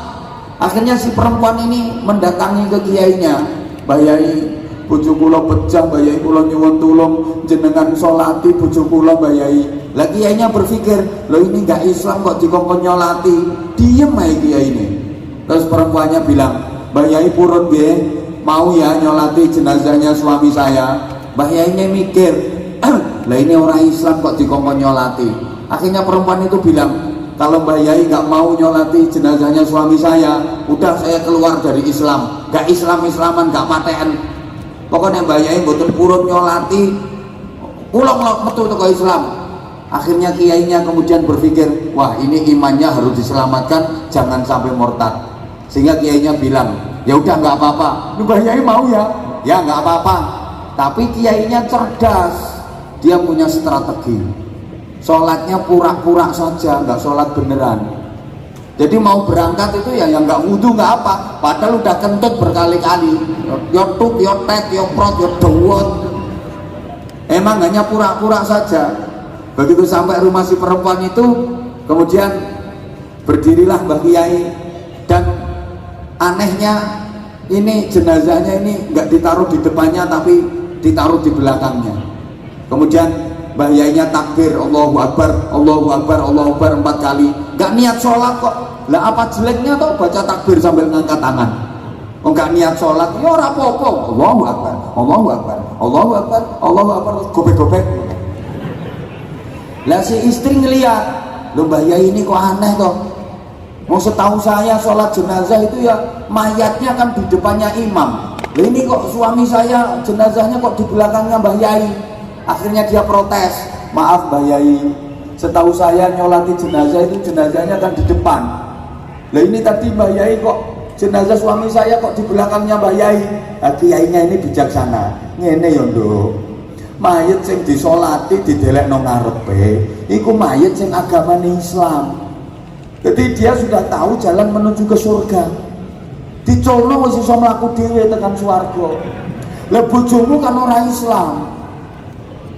Akhirnya si perempuan ini mendatangi ke kiainya, "Mbah Yai, bojo kula pecah, Mbah Yai kula nyuwun tulung jenengan sholati bojo kula, Mbah Yai." Lah kiainya berpikir, "Loh ini nggak Islam kok dikongkon nyolati." Diem aja kiai ini. Terus perempuannya bilang, "Mbah Yai purun nggih, mau ya nyolati jenazahnya suami saya." Mbah Yai ini mikir, lah ini orang Islam kok dikongkon nyolati. Akhirnya perempuan itu bilang, "Kalau Mbah Yai nggak mau nyolati jenazahnya suami saya, udah saya keluar dari Islam. Gak Islam-Islaman, gak paten. Pokoknya Mbah Yai mboten purun nyolati, pulang metu teko Islam." Akhirnya kiainya kemudian berpikir, wah ini imannya harus diselamatkan, jangan sampai murtad. Sehingga kiainya bilang, ya udah nggak apa-apa. Mbah Yai mau ya? Ya nggak apa-apa. Tapi kiainya cerdas. Dia punya strategi. Sholatnya pura-pura saja, nggak sholat beneran. Jadi mau berangkat itu ya yang nggak wudhu nggak apa, padahal udah kentut berkali-kali. Yotuk, yotek, yoprot, yodowot. Emang hanya pura-pura saja. Begitu sampai rumah si perempuan itu, kemudian berdirilah Mbah Kiai. Dan anehnya ini jenazahnya ini nggak ditaruh di depannya, tapi ditaruh di belakangnya. Kemudian Mbah Yainya takbir, Allahu Akbar, Allahu Akbar, Allahu Akbar 4 kali. Gak niat sholat kok. Lah apa jeleknya toh baca takbir sambil ngangkat tangan? Oh gak niat sholat, ya ora apa-apa. Allahu Akbar, Allahu Akbar, Allahu Akbar, Allahu Akbar, gobek-gobek. Lah si istri ngeliat, loh Mbah Yai ini kok aneh toh. Mau setahu saya sholat jenazah itu ya mayatnya kan di depannya imam. Lah ini kok suami saya jenazahnya kok di belakangnya Mbah Yai. Akhirnya dia protes, "Maaf Mbah Yai, setahu saya nyolati jenazah itu jenazahnya kan di depan. Lah ini tadi Mbah Yai kok jenazah suami saya kok di belakangnya Mbah Yai." Nah, kiainya ini bijaksana. Ngene ya Nduk, mayit sing disolati didelekno ngarepe iku mayit sing agamane Islam. Jadi dia sudah tahu jalan menuju ke surga. Dicolno wis iso mlaku dhewe tekan swarga. Lah bojomu kan ora Islam,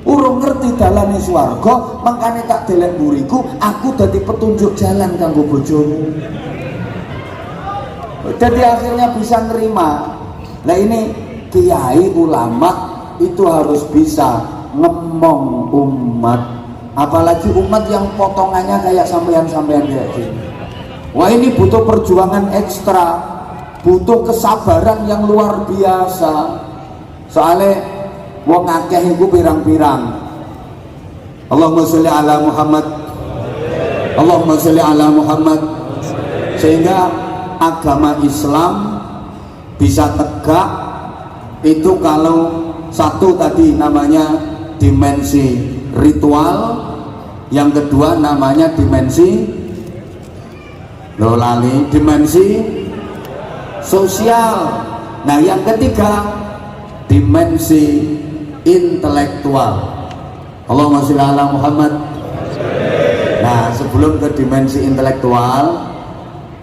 urung ngerti dalane swarga, mangkane tak delek mburiku, aku dadi petunjuk jalan kanggo bojomu. Jadi akhirnya bisa nerima. Nah ini kiai ulama itu harus bisa ngemong umat, apalagi umat yang potongannya kayak sampean-sampean kayak gini. Wah ini butuh perjuangan ekstra, butuh kesabaran yang luar biasa. Soalnya wong akeh iku pirang-pirang. Allahumma sholli ala Muhammad, Allahumma sholli ala Muhammad, sehingga agama Islam bisa tegak itu kalau satu tadi namanya dimensi ritual, yang kedua namanya dimensi dimensi sosial, nah yang ketiga dimensi intelektual. Allahumma sholli ala Muhammad. Nah sebelum ke dimensi intelektual,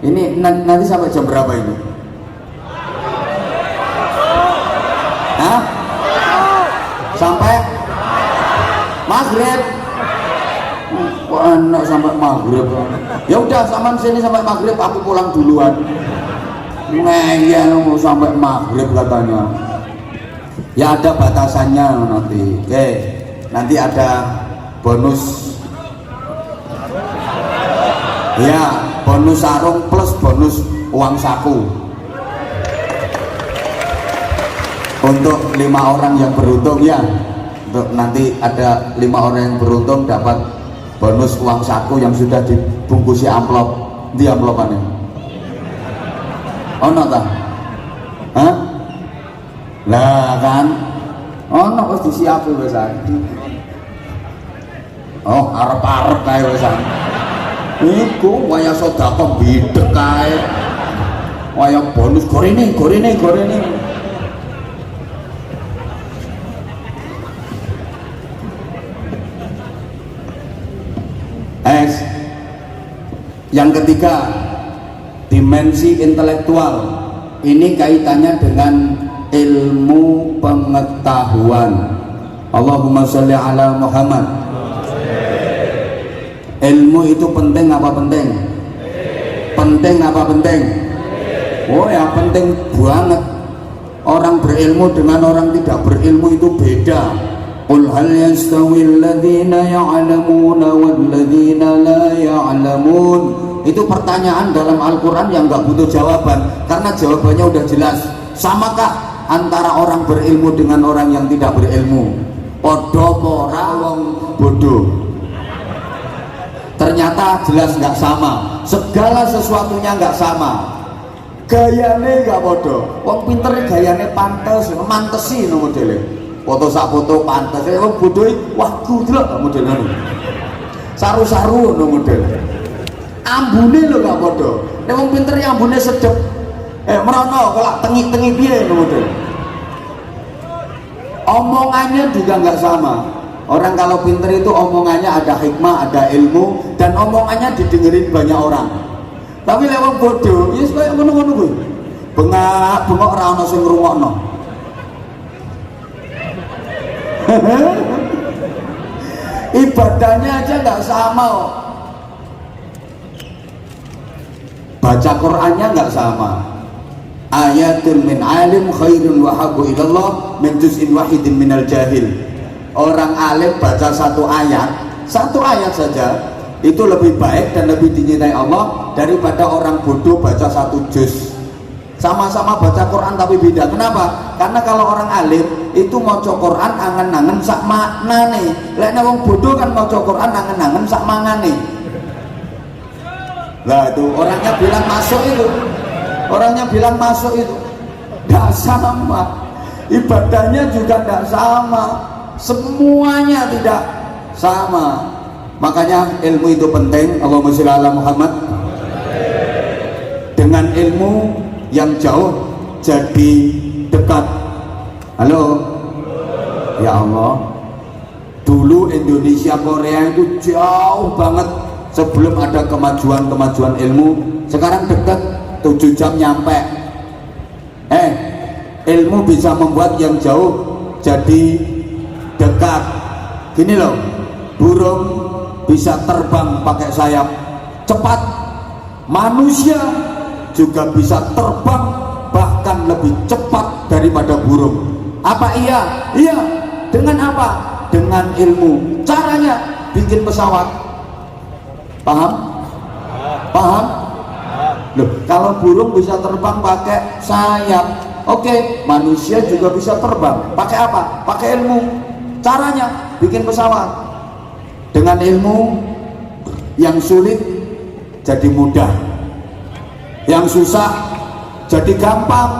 ini nanti sampai jam berapa ini? Hah? Sampai maghrib. Wah, enak sampai maghrib. Ya udah, saman sini sampai maghrib, aku pulang duluan. Ngeyel mau sampai maghrib katanya. Ya ada batasannya nanti. Oke, nanti ada bonus. Ya, bonus sarung plus bonus uang saku. Untuk 5 orang yang beruntung ya. Untuk nanti ada 5 orang yang beruntung dapat bonus uang saku yang sudah dibungkusi amplop. Di amplopannya. Ono ta? Hah? Lah kan? Ono wis disiapke wis. Oh, arep-arep kae wis. Iku waya sedekah bidek kae. Waya bonus gorene. Yang ketiga, dimensi intelektual. Ini kaitannya dengan ilmu pengetahuan. Allahumma sholli ala Muhammad. Ilmu itu penting apa penting? Penting apa penting? Oh ya penting banget. Orang berilmu dengan orang tidak berilmu itu beda. Qul hal yastawil ladzina ya'lamuna wal ladzina la ya'lamun. Itu pertanyaan dalam Al-Quran yang nggak butuh jawaban, karena jawabannya udah jelas. Samakah antara orang berilmu dengan orang yang tidak berilmu? Podo ora wong bodoh. Ternyata jelas nggak sama. Segala sesuatunya nggak sama. Gayane nggak bodoh. Wong pinter gayane pantes, mantesi no modele. Foto sak foto pantes. Wong bodoh wah gudrek modelnya. Saru-saru no model. Ambune lho gak bodoh. Nek wong pinter ya ambune sedep. Merono kok tengi-tengi piye no model. Omongannya juga nggak sama. Orang kalau pinter itu omongannya ada hikmah, ada ilmu, dan omongannya didengerin banyak orang. Tapi lewat bodoh, ya yes, kayak ngono-ngono kuwi. Bengak-bengok ora ono sing ngrungokno. Ibadahnya aja nggak sama. Baca Qurannya nggak sama. Ayatul min alim khairun wa habbu ilallah min juz'in wahidin minal jahil. Orang alim baca satu ayat saja itu lebih baik dan lebih dicintai Allah daripada orang bodoh baca satu juz. Sama-sama baca Quran tapi beda. Kenapa? Karena kalau orang alim itu maca Quran angen-angen sak maknane. Lek wong bodoh kan maca Quran angen-angen sak mangane. Lah itu orangnya bilang masuk itu tidak sama, ibadahnya juga tidak sama, semuanya tidak sama. Makanya ilmu itu penting. Allahumma sholli ala Muhammad. Dengan ilmu yang jauh jadi dekat. Halo ya Allah, dulu Indonesia Korea itu jauh banget sebelum ada kemajuan ilmu. Sekarang dekat 7 jam nyampe. ilmu bisa membuat yang jauh jadi dekat. Gini loh, burung bisa terbang pakai sayap cepat, manusia juga bisa terbang bahkan lebih cepat daripada burung. Apa iya? Iya. Dengan apa? Dengan ilmu. Caranya bikin pesawat. Paham? Paham? Loh, kalau burung bisa terbang pakai sayap, oke, manusia juga bisa terbang. Pakai apa? Pakai ilmu. Caranya bikin pesawat. Dengan ilmu, yang sulit jadi mudah, yang susah jadi gampang.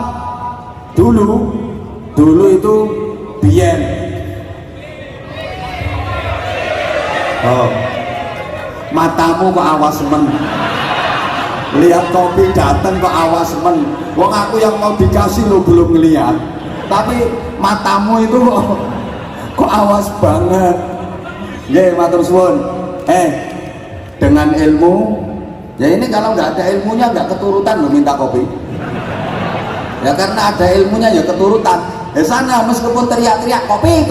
Dulu itu biyen. Oh, matamu kok awas men. Lihat kopi datang kok awas men. Wong aku yang mau dikasih lo belum ngeliat, tapi matamu itu kok awas banget. Nggih, matur suwun. Dengan ilmu, ya ini kalau nggak ada ilmunya nggak keturutan lo minta kopi. Ya karena ada ilmunya ya keturutan. Ya sana meskipun teriak-teriak kopi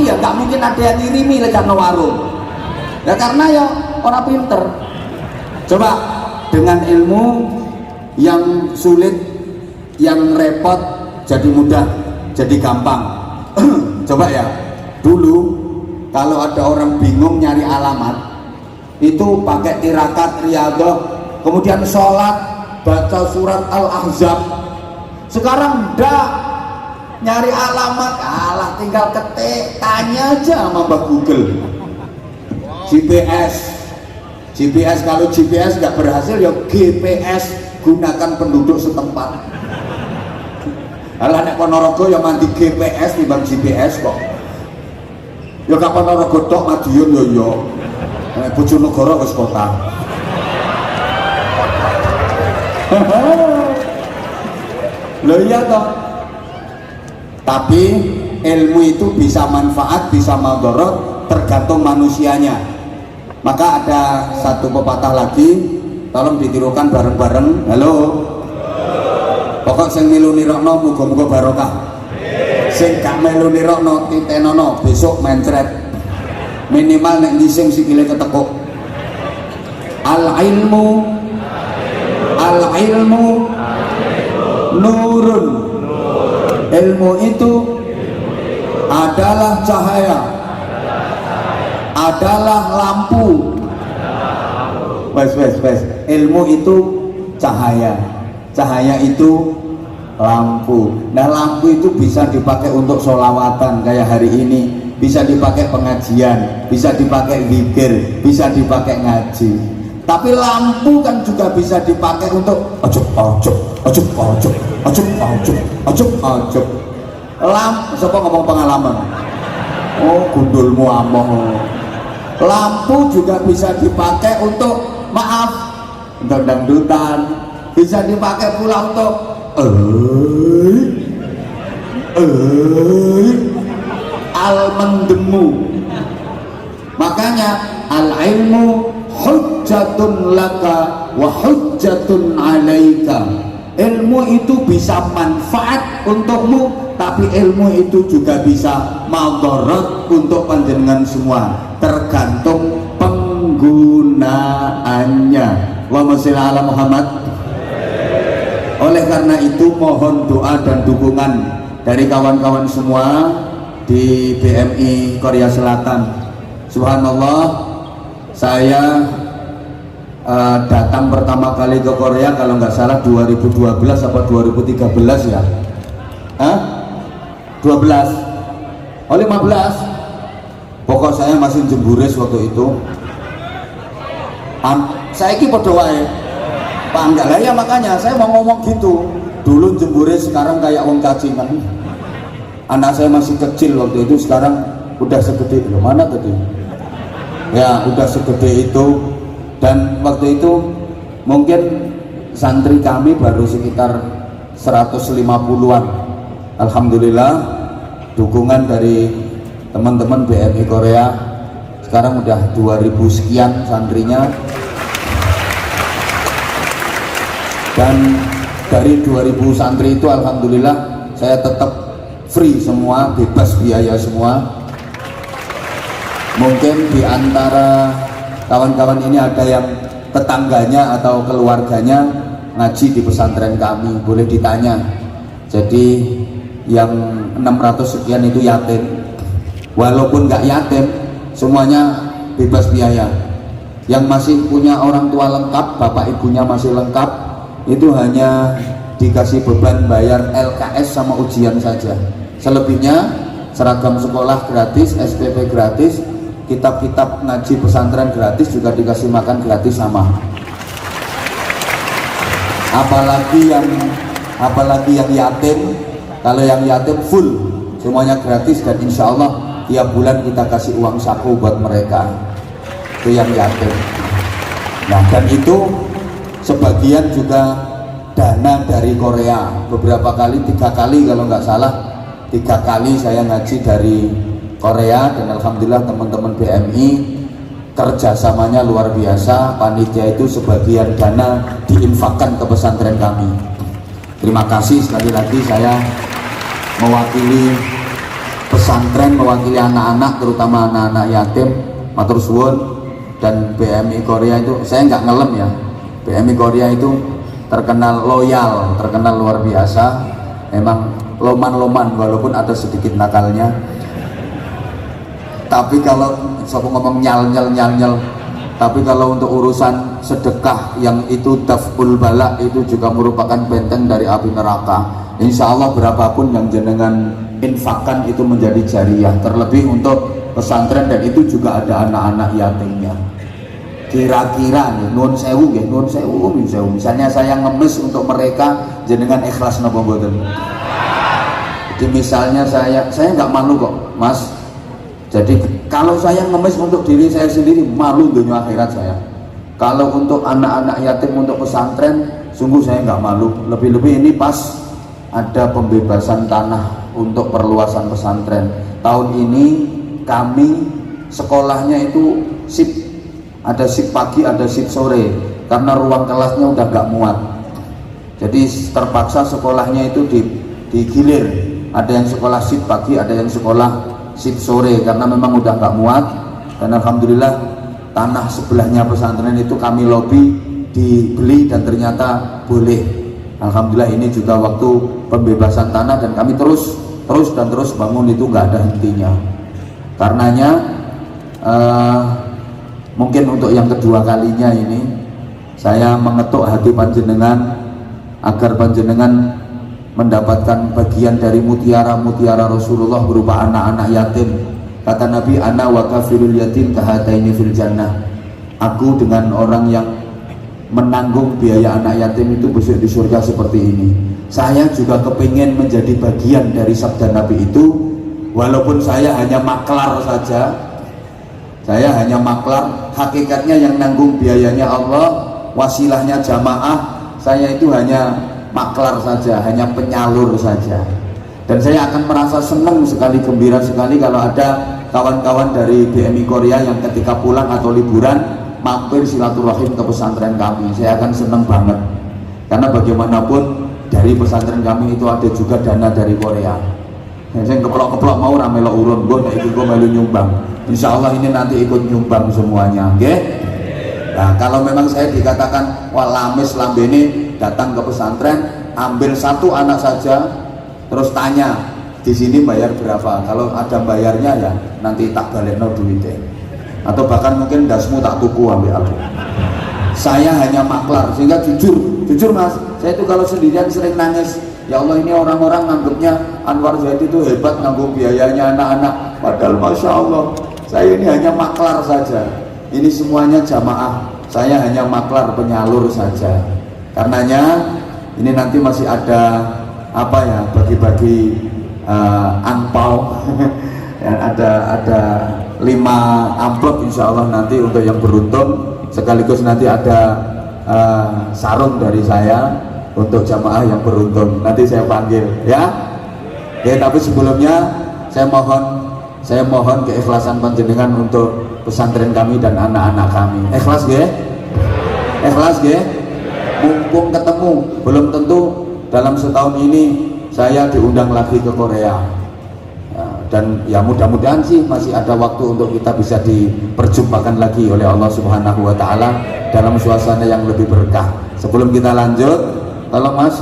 ya nggak mungkin ada yang ngirimi lejat no warung. Ya karena ya orang pinter. Coba dengan ilmu, yang sulit, yang repot jadi mudah, jadi gampang. Coba ya, dulu kalau ada orang bingung nyari alamat, itu pakai tirakat, riyadhah, kemudian sholat, baca surat Al-Ahzab. Sekarang ndak, nyari alamat, alah tinggal ketik, tanya aja sama Mbak Google. GPS, kalau GPS nggak berhasil ya GPS, gunakan penduduk setempat. Alah nek Ponorogo ya mandi GPS timbang GPS kok. Ya gak Ponorogo tok, Madiun yo. Nek Bojonegoro wis kota. Loh iya toh. Tapi ilmu itu bisa manfaat, bisa madharat, tergantung manusianya. Maka ada satu pepatah lagi, tolong ditirukan bareng-bareng. Halo. Pokok sing milu nirokno muga-muga barokah. Sing gak melu nirokno titenono besok mencret. Minimal nek ngising sikile ketekuk. Al ilmu nurun. Ilmu itu adalah cahaya, adalah lampu. Wes. Ilmu itu cahaya, cahaya itu lampu. Nah lampu itu bisa dipakai untuk sholawatan kayak hari ini, bisa dipakai pengajian, bisa dipakai zikir, bisa dipakai ngaji. Tapi lampu kan juga bisa dipakai untuk ojo. Lampu, siapa ngomong pengalaman? Oh, gundulmu among. Lampu juga bisa dipakai untuk maaf, untuk dangdutan, bisa dipakai pula untuk al-mendemu. Makanya al-ilmu hujjatun laka wa hujjatun alaika. Ilmu itu bisa manfaat untukmu, tapi ilmu itu juga bisa madharat untuk panjenengan semua, tergantung penggunaannya. Allahumma sholli ala Muhammad. Oleh karena itu mohon doa dan dukungan dari kawan-kawan semua di BMI Korea Selatan. Subhanallah, saya datang pertama kali ke Korea kalau nggak salah 2012 apa 2013 ya. 12 oh 15 pokok saya masih jemburis waktu itu. Saya ini podo wae panggil lah ya, makanya saya mau ngomong gitu. Dulu jemburis, sekarang kayak wong cacingan. Anak saya masih kecil waktu itu, sekarang udah segede mana tadi ya, udah segede itu. Dan waktu itu mungkin santri kami baru sekitar 150-an. Alhamdulillah dukungan dari teman-teman BMI Korea, sekarang udah 2000 sekian santrinya. Dan dari 2000 santri itu alhamdulillah saya tetap free semua, bebas biaya semua. Mungkin di antara kawan-kawan ini ada yang tetangganya atau keluarganya ngaji di pesantren kami, boleh ditanya. Jadi yang 600 sekian itu yatim, walaupun nggak yatim semuanya bebas biaya. Yang masih punya orang tua lengkap, bapak ibunya masih lengkap, itu hanya dikasih beban bayar LKS sama ujian saja. Selebihnya seragam sekolah gratis, SPP gratis, kitab-kitab ngaji pesantren gratis, juga dikasih makan gratis sama. Apalagi yang yatim, kalau yang yatim full semuanya gratis, dan insya Allah tiap bulan kita kasih uang saku buat mereka. Itu yang yatim. Nah, dan itu sebagian juga dana dari Korea. Beberapa kali, 3 kali kalau nggak salah, 3 kali saya ngaji dari Korea, dan alhamdulillah teman-teman BMI kerjasamanya luar biasa. Panitia itu sebagian dana diinfakkan ke pesantren kami. Terima kasih sekali lagi, saya mewakili pesantren, mewakili anak-anak, terutama anak-anak yatim, matur suwun. Dan BMI Korea itu, saya nggak ngelem ya, BMI Korea itu terkenal loyal, terkenal luar biasa. Memang loman-loman walaupun ada sedikit nakalnya, tapi kalau saya ngomong nyal-nyal, tapi kalau untuk urusan sedekah yang itu daf'ul bala, itu juga merupakan benteng dari api neraka. Insya Allah berapapun yang jenengan infakkan itu menjadi jariah, terlebih untuk pesantren, dan itu juga ada anak-anak yatimnya. Kira-kira nun sewu, misalnya saya ngemis untuk mereka, jenengan ikhlas napa mboten? Jadi misalnya saya nggak malu kok Mas. Jadi kalau saya ngemis untuk diri saya sendiri, malu dunia akhirat saya. Kalau untuk anak-anak yatim, untuk pesantren, sungguh saya nggak malu. Lebih-lebih ini pas ada pembebasan tanah untuk perluasan pesantren. Tahun ini kami sekolahnya itu shift, ada shift pagi, ada shift sore, karena ruang kelasnya udah nggak muat. Jadi terpaksa sekolahnya itu digilir. Ada yang sekolah shift pagi, ada yang sekolah shift sore, karena memang udah nggak muat. Dan alhamdulillah tanah sebelahnya pesantren itu kami lobby dibeli, dan ternyata boleh. Alhamdulillah ini juga waktu pembebasan tanah, dan kami terus bangun, itu nggak ada hentinya. Karenanya mungkin untuk yang kedua kalinya ini saya mengetuk hati panjenengan agar panjenengan mendapatkan bagian dari mutiara-mutiara Rasulullah berupa anak-anak yatim. Kata Nabi, ana wa kafirul yatim kahataini fil jannah. Aku dengan orang yang menanggung biaya anak yatim itu besok di surga seperti ini. Saya juga kepingin menjadi bagian dari sabda Nabi itu, walaupun saya hanya maklar saja. Saya hanya maklar, hakikatnya yang nanggung biayanya Allah, wasilahnya jamaah. Saya itu hanya maklar saja, hanya penyalur saja. Dan saya akan merasa senang sekali, gembira sekali kalau ada kawan-kawan dari BMI Korea yang ketika pulang atau liburan mampir silaturahim ke pesantren kami. Saya akan senang banget, karena bagaimanapun dari pesantren kami itu ada juga dana dari Korea. Saya keplok-keplok mau ramelo urun, gue tak ikut, gue melu nyumbang. Insya Allah ini nanti ikut nyumbang semuanya, oke? Nah, kalau memang saya dikatakan wah lamis lambene datang ke pesantren, ambil 1 anak saja, terus tanya di sini bayar berapa. Kalau ada bayarnya ya nanti tak balekno duitnya, atau bahkan mungkin dasmu tak tuku ambil aku. Saya hanya maklar, sehingga jujur Mas, saya itu kalau sendirian sering nangis. Ya Allah, ini orang-orang nganggapnya Anwar Zaid itu hebat nanggung biayanya anak-anak, padahal Masya Allah saya ini hanya maklar saja. Ini semuanya jamaah, saya hanya maklar, penyalur saja. Karenanya ini nanti masih ada apa ya, bagi-bagi angpau dan ada 5 amplop insya Allah nanti untuk yang beruntung, sekaligus nanti ada sarung dari saya untuk jamaah yang beruntung. Nanti saya panggil ya. Oke, tapi sebelumnya saya mohon keikhlasan panjenengan untuk pesantren kami dan anak-anak kami. Ikhlas nggih? Ikhlas nggih? Mumpung ketemu, belum tentu dalam setahun ini saya diundang lagi ke Korea. Ya, dan ya mudah-mudahan sih masih ada waktu untuk kita bisa diperjumpakan lagi oleh Allah Subhanahu wa Ta'ala dalam suasana yang lebih berkah. Sebelum kita lanjut, tolong Mas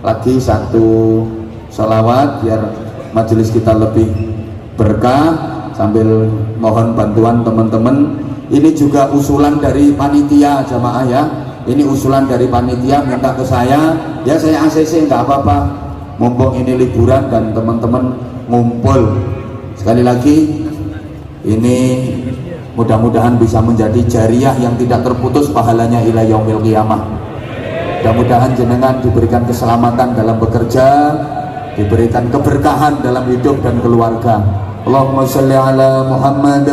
lagi satu sholawat biar majelis kita lebih berkah, sambil mohon bantuan teman-teman. Ini juga usulan dari panitia jamaah ya. Ini usulan dari panitia minta ke saya, ya saya ACC nggak apa-apa, mumpung ini liburan dan teman-teman ngumpul. Sekali lagi, ini mudah-mudahan bisa menjadi jariah yang tidak terputus pahalanya ila yaumil qiyamah. Mudah-mudahan jenengan diberikan keselamatan dalam bekerja, diberikan keberkahan dalam hidup dan keluarga. Allahumma sholli ala Muhammad.